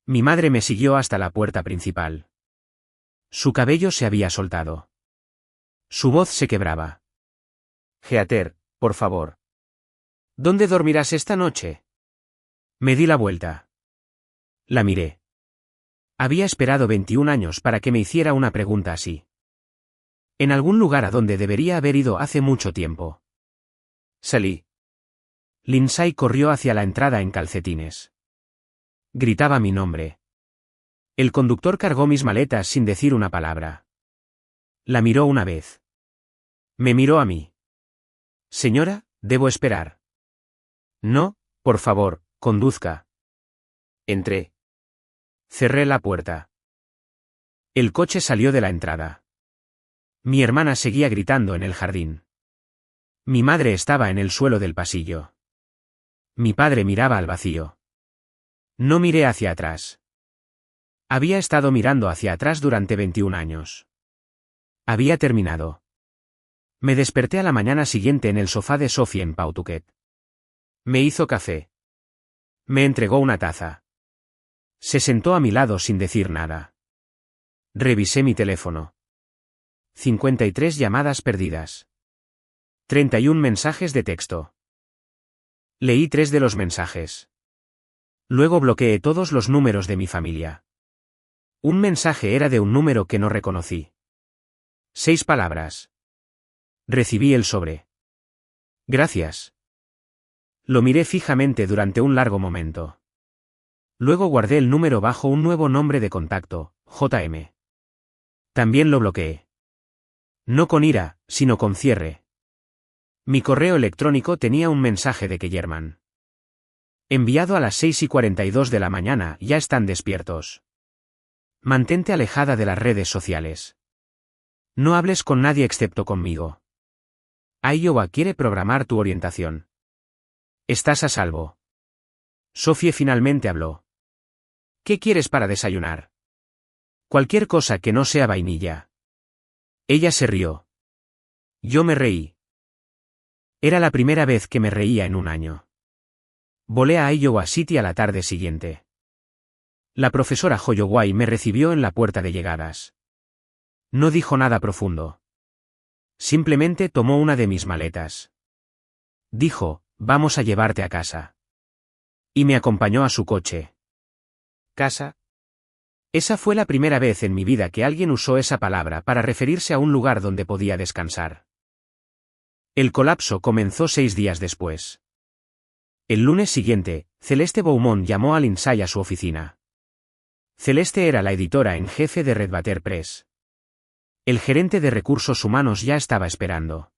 Mi madre me siguió hasta la puerta principal. Su cabello se había soltado. Su voz se quebraba. Heather, por favor. ¿Dónde dormirás esta noche? Me di la vuelta. La miré. Había esperado 21 años para que me hiciera una pregunta así. En algún lugar a donde debería haber ido hace mucho tiempo. Salí. Lindsay corrió hacia la entrada en calcetines. Gritaba mi nombre. El conductor cargó mis maletas sin decir una palabra. La miró una vez. Me miró a mí. Señora, debo esperar. No, por favor, conduzca. Entré. Cerré la puerta. El coche salió de la entrada. Mi hermana seguía gritando en el jardín. Mi madre estaba en el suelo del pasillo. Mi padre miraba al vacío. No miré hacia atrás. Había estado mirando hacia atrás durante 21 años. Había terminado. Me desperté a la mañana siguiente en el sofá de Sophie en Pawtucket. Me hizo café. Me entregó una taza. Se sentó a mi lado sin decir nada. Revisé mi teléfono. 53 llamadas perdidas. 31 mensajes de texto. Leí 3 de los mensajes. Luego bloqueé todos los números de mi familia. Un mensaje era de un número que no reconocí. 6 palabras. Recibí el sobre. Gracias. Lo miré fijamente durante un largo momento. Luego guardé el número bajo un nuevo nombre de contacto, JM. También lo bloqueé. No con ira, sino con cierre. Mi correo electrónico tenía un mensaje de Kellerman. Enviado a las 6:42 de la mañana, ya están despiertos. Mantente alejada de las redes sociales. No hables con nadie excepto conmigo. Iowa quiere programar tu orientación. Estás a salvo. Sophie finalmente habló. ¿Qué quieres para desayunar? Cualquier cosa que no sea vainilla. Ella se rió. Yo me reí. Era la primera vez que me reía en un año. Volé a Iowa City a la tarde siguiente. La profesora Holloway me recibió en la puerta de llegadas. No dijo nada profundo. Simplemente tomó una de mis maletas. Dijo, vamos a llevarte a casa. Y me acompañó a su coche. ¿Casa? Esa fue la primera vez en mi vida que alguien usó esa palabra para referirse a un lugar donde podía descansar. El colapso comenzó 6 días después. El lunes siguiente, Celeste Beaumont llamó a Lindsay a su oficina. Celeste era la editora en jefe de Red Butter Press. El gerente de recursos humanos ya estaba esperando.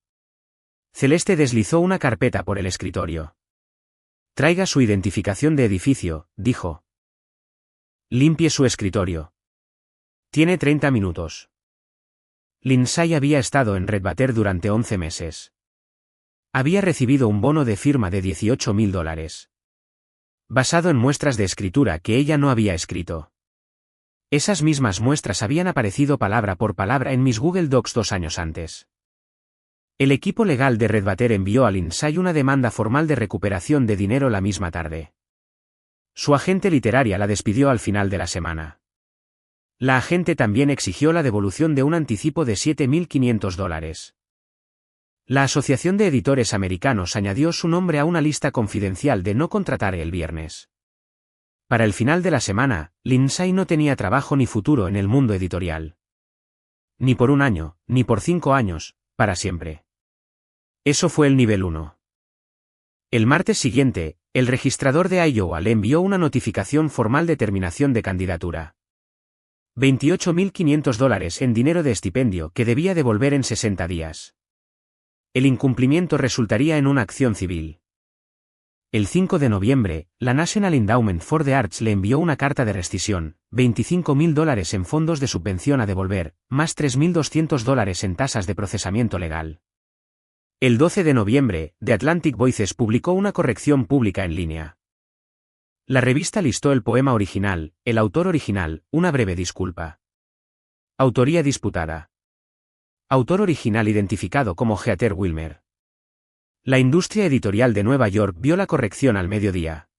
Celeste deslizó una carpeta por el escritorio. Traiga su identificación de edificio, dijo. Limpie su escritorio. Tiene 30 minutos. Lindsay había estado en Red Butter durante 11 meses. Había recibido un bono de firma de $18,000. Basado en muestras de escritura que ella no había escrito. Esas mismas muestras habían aparecido palabra por palabra en mis Google Docs 2 años antes. El equipo legal de Red Butter envió a Lindsay una demanda formal de recuperación de dinero la misma tarde. Su agente literaria la despidió al final de la semana. La agente también exigió la devolución de un anticipo de $7,500. La Asociación de Editores Americanos añadió su nombre a una lista confidencial de no contratar el viernes. Para el final de la semana, Lindsay no tenía trabajo ni futuro en el mundo editorial. Ni por un año, ni por 5 años, para siempre. Eso fue el nivel 1. El martes siguiente, el registrador de Iowa le envió una notificación formal de terminación de candidatura. $28,500 en dinero de estipendio que debía devolver en 60 días. El incumplimiento resultaría en una acción civil. El 5 de noviembre, la National Endowment for the Arts le envió una carta de rescisión, $25,000 en fondos de subvención a devolver, más $3,200 en tasas de procesamiento legal. El 12 de noviembre, The Atlantic Voices publicó una corrección pública en línea. La revista listó el poema original, el autor original, una breve disculpa. Autoría disputada. Autor original identificado como Heather Wilmer. La industria editorial de Nueva York vio la corrección al mediodía.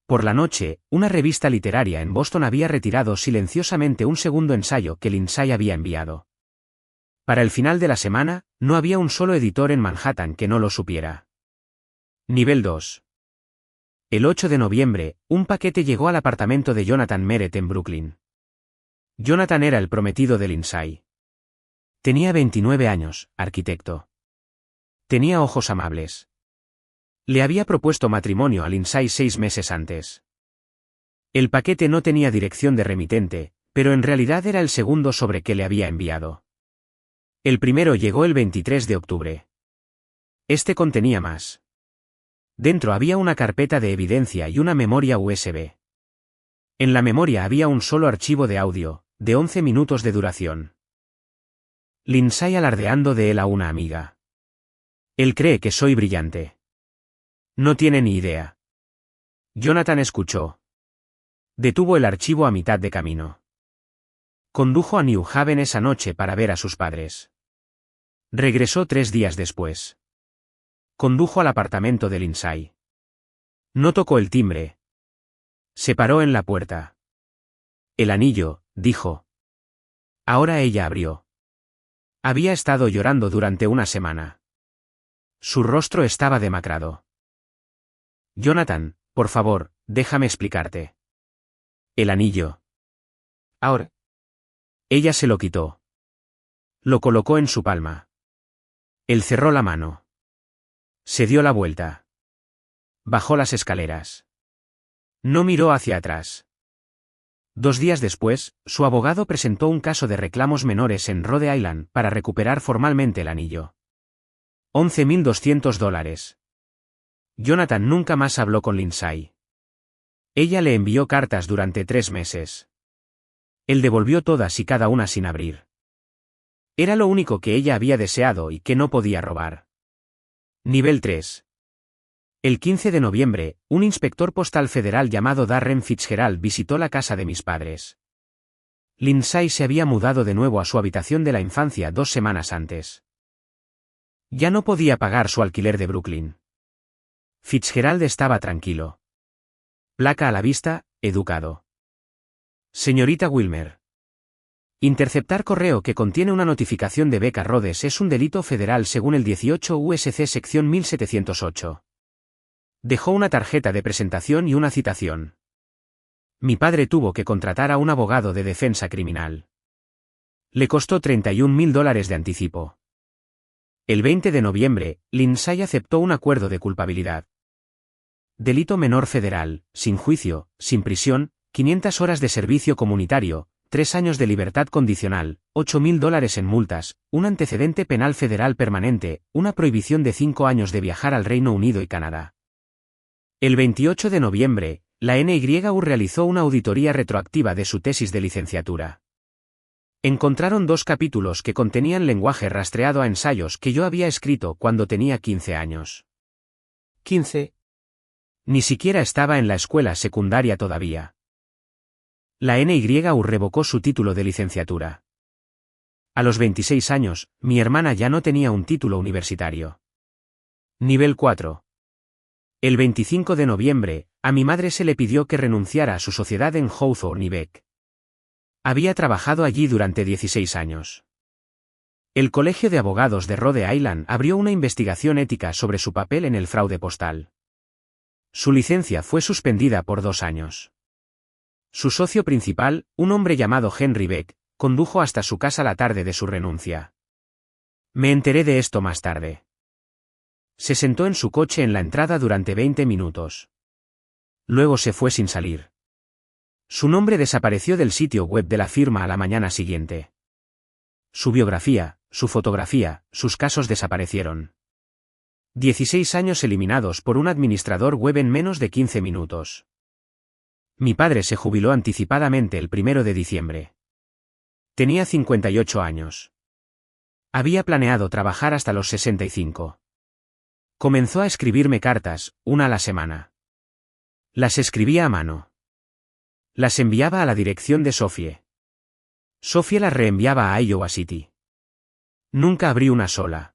Por la noche, una revista literaria en Boston había retirado silenciosamente un segundo ensayo que Lindsay había enviado. Para el final de la semana, no había un solo editor en Manhattan que no lo supiera. Nivel 2. El 8 de noviembre, un paquete llegó al apartamento de Jonathan Meret en Brooklyn. Jonathan era el prometido de Lindsay. Tenía 29 años, arquitecto. Tenía ojos amables. Le había propuesto matrimonio a Lindsay 6 meses antes. El paquete no tenía dirección de remitente, pero en realidad era el segundo sobre que le había enviado. El primero llegó el 23 de octubre. Este contenía más. Dentro había una carpeta de evidencia y una memoria USB. En la memoria había un solo archivo de audio, de 11 minutos de duración. Lindsay alardeando de él a una amiga. Él cree que soy brillante. No tiene ni idea. Jonathan escuchó. Detuvo el archivo a mitad de camino. Condujo a New Haven esa noche para ver a sus padres. Regresó 3 días después. Condujo al apartamento de Lindsay. No tocó el timbre. Se paró en la puerta. El anillo, dijo. Ahora ella abrió. Había estado llorando durante una semana. Su rostro estaba demacrado. Jonathan, por favor, déjame explicarte. El anillo. Ahora. Ella se lo quitó. Lo colocó en su palma. Él cerró la mano. Se dio la vuelta. Bajó las escaleras. No miró hacia atrás. 2 días después, su abogado presentó un caso de reclamos menores en Rhode Island para recuperar formalmente el anillo. $11.200. Jonathan nunca más habló con Lindsay. Ella le envió cartas durante 3 meses. Él devolvió todas y cada una sin abrir. Era lo único que ella había deseado y que no podía robar. Nivel 3. El 15 de noviembre, un inspector postal federal llamado Darren Fitzgerald visitó la casa de mis padres. Lindsay se había mudado de nuevo a su habitación de la infancia 2 semanas antes. Ya no podía pagar su alquiler de Brooklyn. Fitzgerald estaba tranquilo. Placa a la vista, educado. Señorita Wilmer. Interceptar correo que contiene una notificación de beca Rhodes es un delito federal según el 18 USC sección 1708. Dejó una tarjeta de presentación y una citación. Mi padre tuvo que contratar a un abogado de defensa criminal. Le costó $31.000 de anticipo. El 20 de noviembre, Lindsay aceptó un acuerdo de culpabilidad. Delito menor federal, sin juicio, sin prisión, 500 horas de servicio comunitario, 3 años de libertad condicional, $8.000 en multas, un antecedente penal federal permanente, una prohibición de 5 años de viajar al Reino Unido y Canadá. El 28 de noviembre, la NYU realizó una auditoría retroactiva de su tesis de licenciatura. Encontraron 2 capítulos que contenían lenguaje rastreado a ensayos que yo había escrito cuando tenía 15 años. 15. Ni siquiera estaba en la escuela secundaria todavía. La NYU revocó su título de licenciatura. A los 26 años, mi hermana ya no tenía un título universitario. Nivel 4. El 25 de noviembre, a mi madre se le pidió que renunciara a su sociedad en Hawthorne y Beck. Había trabajado allí durante 16 años. El Colegio de Abogados de Rhode Island abrió una investigación ética sobre su papel en el fraude postal. Su licencia fue suspendida por 2 años. Su socio principal, un hombre llamado Henry Beck, condujo hasta su casa la tarde de su renuncia. Me enteré de esto más tarde. Se sentó en su coche en la entrada durante 20 minutos. Luego se fue sin salir. Su nombre desapareció del sitio web de la firma a la mañana siguiente. Su biografía, su fotografía, sus casos desaparecieron. 16 años eliminados por un administrador web en menos de 15 minutos. Mi padre se jubiló anticipadamente el 1 de diciembre. Tenía 58 años. Había planeado trabajar hasta los 65. Comenzó a escribirme cartas, una a la semana. Las escribía a mano. Las enviaba a la dirección de Sophie. Sophie las reenviaba a Iowa City. Nunca abrí una sola.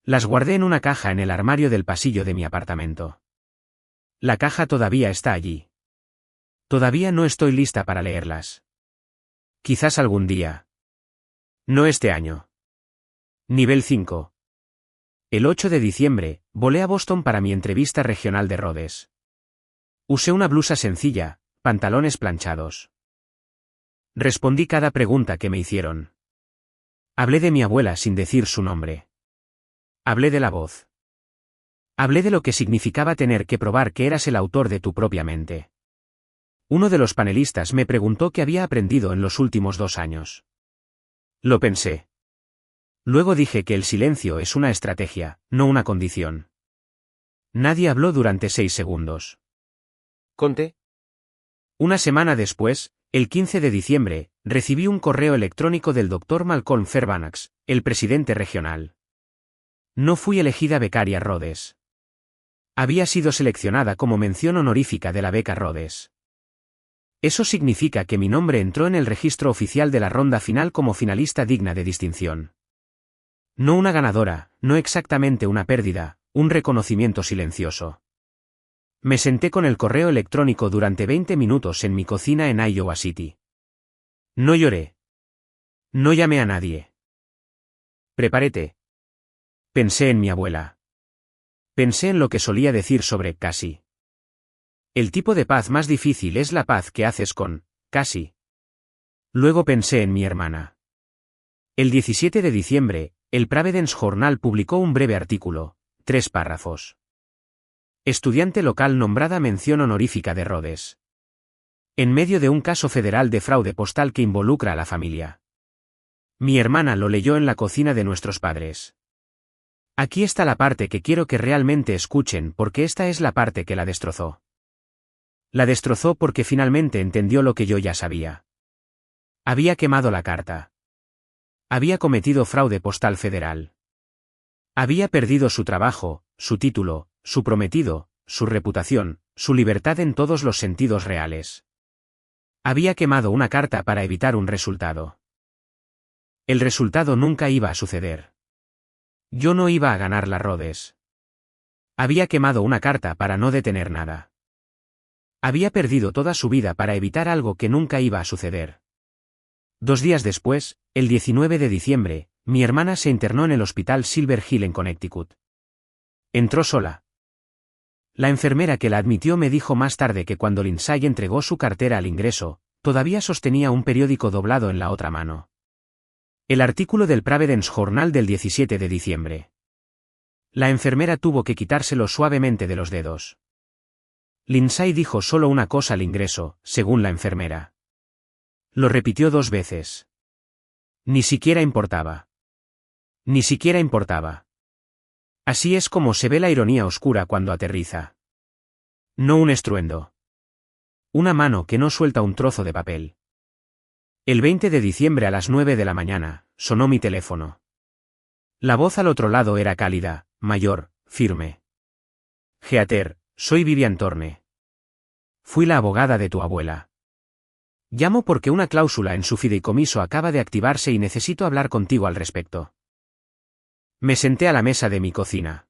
Las guardé en una caja en el armario del pasillo de mi apartamento. La caja todavía está allí. Todavía no estoy lista para leerlas. Quizás algún día. No este año. Nivel 5. El 8 de diciembre, volé a Boston para mi entrevista regional de Rhodes. Usé una blusa sencilla, pantalones planchados. Respondí cada pregunta que me hicieron. Hablé de mi abuela sin decir su nombre. Hablé de la voz. Hablé de lo que significaba tener que probar que eras el autor de tu propia mente. Uno de los panelistas me preguntó qué había aprendido en los últimos 2 años. Lo pensé. Luego dije que el silencio es una estrategia, no una condición. Nadie habló durante 6 segundos. Conté. Una semana después, el 15 de diciembre, recibí un correo electrónico del Dr. Malcolm Fairbanks, el presidente regional. No fui elegida becaria Rhodes. Había sido seleccionada como mención honorífica de la beca Rhodes. Eso significa que mi nombre entró en el registro oficial de la ronda final como finalista digna de distinción. No una ganadora, no exactamente una pérdida, un reconocimiento silencioso. Me senté con el correo electrónico durante 20 minutos en mi cocina en Iowa City. No lloré. No llamé a nadie. Prepárate. Pensé en mi abuela. Pensé en lo que solía decir sobre Cassie. El tipo de paz más difícil es la paz que haces con Cassie. Luego pensé en mi hermana. El 17 de diciembre, el Providence Journal publicó un breve artículo, 3 párrafos. Estudiante local nombrada mención honorífica de Rhodes. En medio de un caso federal de fraude postal que involucra a la familia. Mi hermana lo leyó en la cocina de nuestros padres. Aquí está la parte que quiero que realmente escuchen porque esta es la parte que la destrozó. La destrozó porque finalmente entendió lo que yo ya sabía. Había quemado la carta. Había cometido fraude postal federal. Había perdido su trabajo, su título, su prometido, su reputación, su libertad en todos los sentidos reales. Había quemado una carta para evitar un resultado. El resultado nunca iba a suceder. Yo no iba a ganar la Rhodes. Había quemado una carta para no detener nada. Había perdido toda su vida para evitar algo que nunca iba a suceder. 2 días después, el 19 de diciembre, mi hermana se internó en el hospital Silver Hill en Connecticut. Entró sola. La enfermera que la admitió me dijo más tarde que cuando Lindsay entregó su cartera al ingreso, todavía sostenía un periódico doblado en la otra mano. El artículo del Providence Journal del 17 de diciembre. La enfermera tuvo que quitárselo suavemente de los dedos. Lindsay dijo solo una cosa al ingreso, según la enfermera. Lo repitió 2 veces. Ni siquiera importaba. Ni siquiera importaba. Así es como se ve la ironía oscura cuando aterriza. No un estruendo. Una mano que no suelta un trozo de papel. El 20 de diciembre a las 9 de la mañana, sonó mi teléfono. La voz al otro lado era cálida, mayor, firme. Heather, soy Vivian Thorne. Fui la abogada de tu abuela. Llamo porque una cláusula en su fideicomiso acaba de activarse y necesito hablar contigo al respecto. Me senté a la mesa de mi cocina.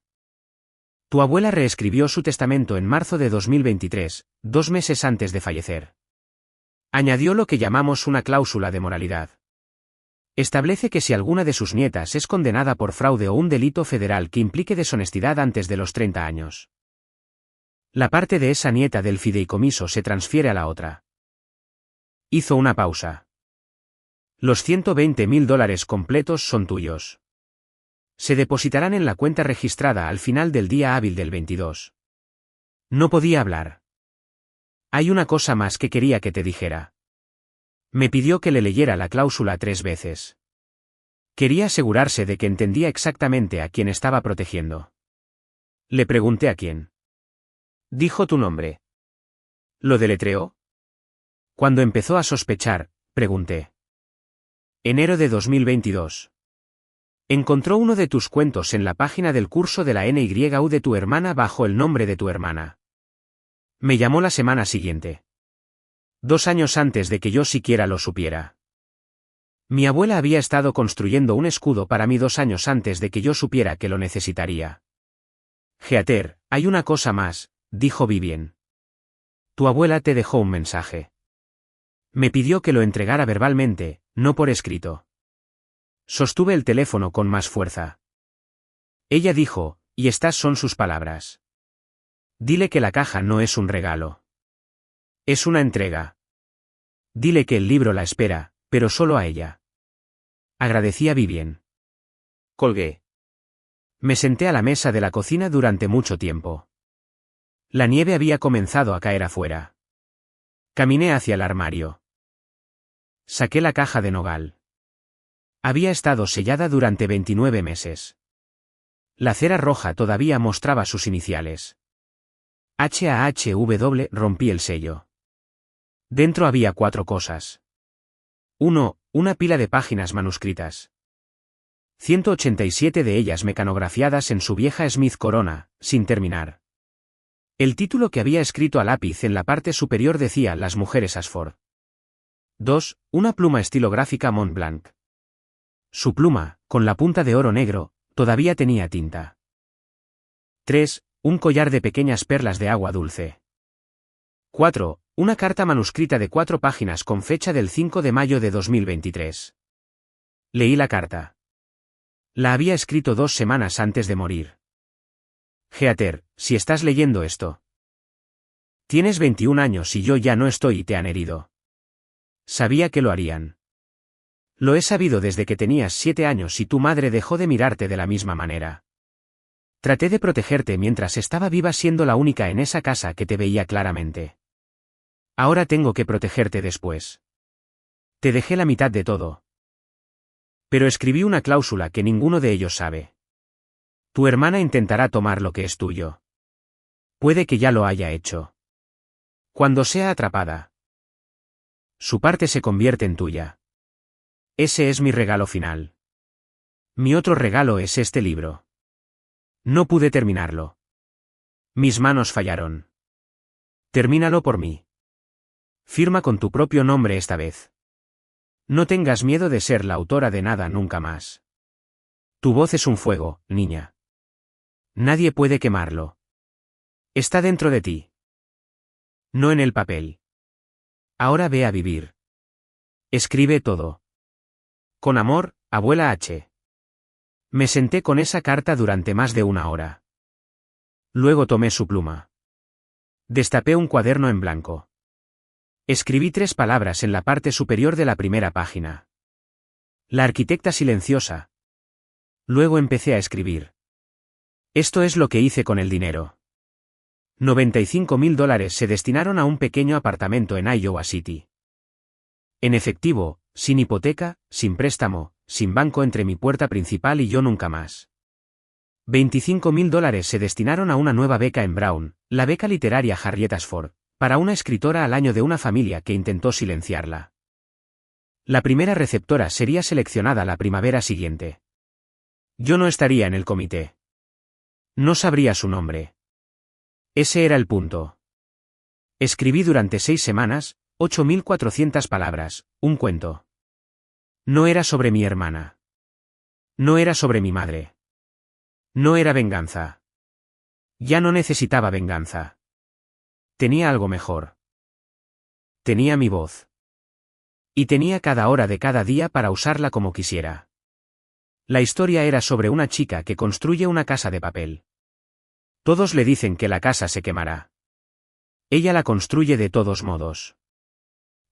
Tu abuela reescribió su testamento en marzo de 2023, 2 meses antes de fallecer. Añadió lo que llamamos una cláusula de moralidad. Establece que si alguna de sus nietas es condenada por fraude o un delito federal que implique deshonestidad antes de los 30 años, la parte de esa nieta del fideicomiso se transfiere a la otra. Hizo una pausa. Los $120.000 completos son tuyos. Se depositarán en la cuenta registrada al final del día hábil del 22. No podía hablar. Hay una cosa más que quería que te dijera. Me pidió que le leyera la cláusula 3 veces. Quería asegurarse de que entendía exactamente a quién estaba protegiendo. Le pregunté a quién. Dijo tu nombre. ¿Lo deletreó? Cuando empezó a sospechar, pregunté. Enero de 2022. Encontró uno de tus cuentos en la página del curso de la NYU de tu hermana bajo el nombre de tu hermana. Me llamó la semana siguiente. 2 años antes de que yo siquiera lo supiera. Mi abuela había estado construyendo un escudo para mí 2 años antes de que yo supiera que lo necesitaría. Heather, hay una cosa más, dijo Vivian. Tu abuela te dejó un mensaje. Me pidió que lo entregara verbalmente, no por escrito. Sostuve el teléfono con más fuerza. Ella dijo, y estas son sus palabras. Dile que la caja no es un regalo. Es una entrega. Dile que el libro la espera, pero solo a ella. Agradecí a Vivian. Colgué. Me senté a la mesa de la cocina durante mucho tiempo. La nieve había comenzado a caer afuera. Caminé hacia el armario. Saqué la caja de nogal. Había estado sellada durante 29 meses. La cera roja todavía mostraba sus iniciales. HAHW. Rompí el sello. Dentro había 4 cosas. 1. Una pila de páginas manuscritas. 187 de ellas mecanografiadas en su vieja Smith Corona, sin terminar. El título que había escrito a lápiz en la parte superior decía Las mujeres Ashford. 2. Una pluma estilográfica Montblanc. Su pluma, con la punta de oro negro, todavía tenía tinta. 3. Un collar de pequeñas perlas de agua dulce. 4. Una carta manuscrita de 4 páginas con fecha del 5 de mayo de 2023. Leí la carta. La había escrito 2 semanas antes de morir. Heather, si estás leyendo esto. Tienes 21 años y yo ya no estoy y te han herido. Sabía que lo harían. Lo he sabido desde que tenías 7 años y tu madre dejó de mirarte de la misma manera. Traté de protegerte mientras estaba viva siendo la única en esa casa que te veía claramente. Ahora tengo que protegerte después. Te dejé la mitad de todo. Pero escribí una cláusula que ninguno de ellos sabe. Tu hermana intentará tomar lo que es tuyo. Puede que ya lo haya hecho. Cuando sea atrapada, su parte se convierte en tuya. Ese es mi regalo final. Mi otro regalo es este libro. No pude terminarlo. Mis manos fallaron. Termínalo por mí. Firma con tu propio nombre esta vez. No tengas miedo de ser la autora de nada nunca más. Tu voz es un fuego, niña. Nadie puede quemarlo. Está dentro de ti. No en el papel. Ahora ve a vivir. Escribe todo. Con amor, abuela H. Me senté con esa carta durante más de 1 hora. Luego tomé su pluma. Destapé un cuaderno en blanco. Escribí 3 palabras en la parte superior de la primera página. La arquitecta silenciosa. Luego empecé a escribir. Esto es lo que hice con el dinero. $95,000 se destinaron a un pequeño apartamento en Iowa City. En efectivo, sin hipoteca, sin préstamo, sin banco entre mi puerta principal y yo nunca más. $25,000 se destinaron a una nueva beca en Brown, la beca literaria Harriet Ashford, para una escritora al año de una familia que intentó silenciarla. La primera receptora sería seleccionada la primavera siguiente. Yo no estaría en el comité. No sabría su nombre. Ese era el punto. Escribí durante 6 semanas, 8.400 palabras, un cuento. No era sobre mi hermana. No era sobre mi madre. No era venganza. Ya no necesitaba venganza. Tenía algo mejor. Tenía mi voz. Y tenía cada hora de cada día para usarla como quisiera. La historia era sobre una chica que construye una casa de papel. Todos le dicen que la casa se quemará. Ella la construye de todos modos.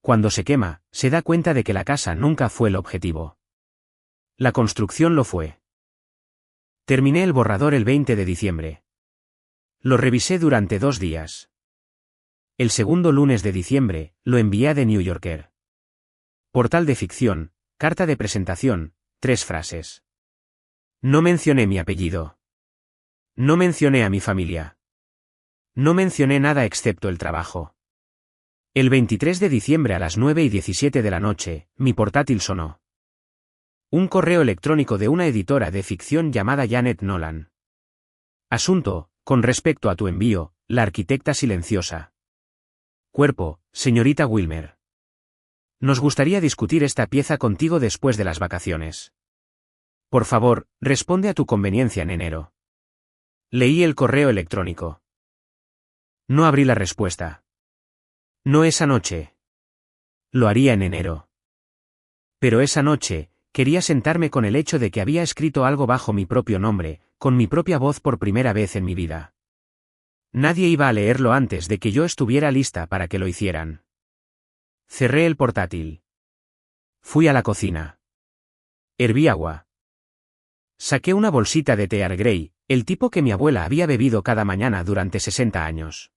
Cuando se quema, se da cuenta de que la casa nunca fue el objetivo. La construcción lo fue. Terminé el borrador el 20 de diciembre. Lo revisé durante 2 días. El segundo lunes de diciembre, lo envié a The New Yorker. Portal de ficción, carta de presentación, 3 frases. No mencioné mi apellido. No mencioné a mi familia. No mencioné nada excepto el trabajo. El 23 de diciembre a las 9:17 de la noche, mi portátil sonó. Un correo electrónico de una editora de ficción llamada Janet Nolan. Asunto, con respecto a tu envío, la arquitecta silenciosa. Cuerpo, señorita Wilmer. Nos gustaría discutir esta pieza contigo después de las vacaciones. Por favor, responde a tu conveniencia en enero. Leí el correo electrónico. No abrí la respuesta. No esa noche. Lo haría en enero. Pero esa noche, quería sentarme con el hecho de que había escrito algo bajo mi propio nombre, con mi propia voz por primera vez en mi vida. Nadie iba a leerlo antes de que yo estuviera lista para que lo hicieran. Cerré el portátil. Fui a la cocina. Herví agua. Saqué una bolsita de té Earl Grey, el tipo que mi abuela había bebido cada mañana durante 60 años.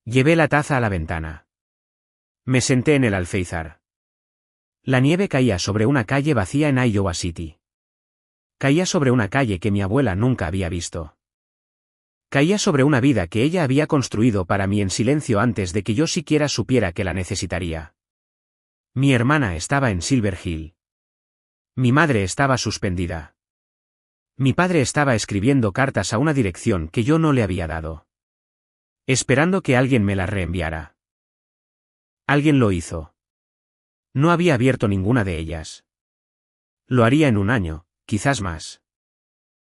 Llevé la taza a la ventana. Me senté en el alféizar. La nieve caía sobre una calle vacía en Iowa City. Caía sobre una calle que mi abuela nunca había visto. Caía sobre una vida que ella había construido para mí en silencio antes de que yo siquiera supiera que la necesitaría. Mi hermana estaba en Silver Hill. Mi madre estaba suspendida. Mi padre estaba escribiendo cartas a una dirección que yo no le había dado. esperando que alguien me las reenviara. Alguien lo hizo. No había abierto ninguna de ellas. Lo haría en un año, quizás más.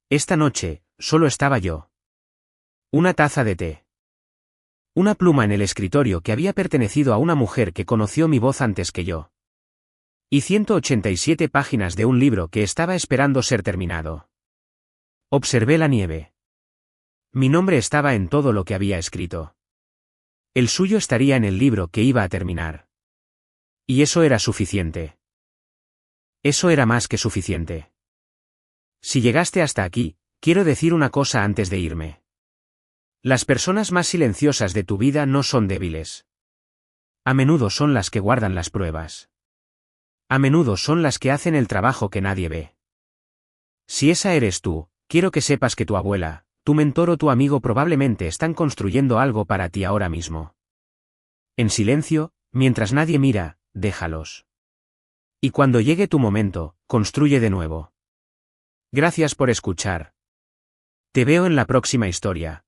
Esta noche, solo estaba yo. Una taza de té. Una pluma en el escritorio que había pertenecido a una mujer que conoció mi voz antes que yo. Y 187 páginas de un libro que estaba esperando ser terminado. Observé la nieve. Mi nombre estaba en todo lo que había escrito. El suyo estaría en el libro que iba a terminar. Y eso era suficiente. Eso era más que suficiente. Si llegaste hasta aquí, quiero decir una cosa antes de irme. Las personas más silenciosas de tu vida no son débiles. A menudo son las que guardan las pruebas. A menudo son las que hacen el trabajo que nadie ve. Si esa eres tú, quiero que sepas que tu abuela, tu mentor o tu amigo probablemente están construyendo algo para ti ahora mismo. En silencio, mientras nadie mira, déjalos. Y cuando llegue tu momento, construye de nuevo. Gracias por escuchar. Te veo en la próxima historia.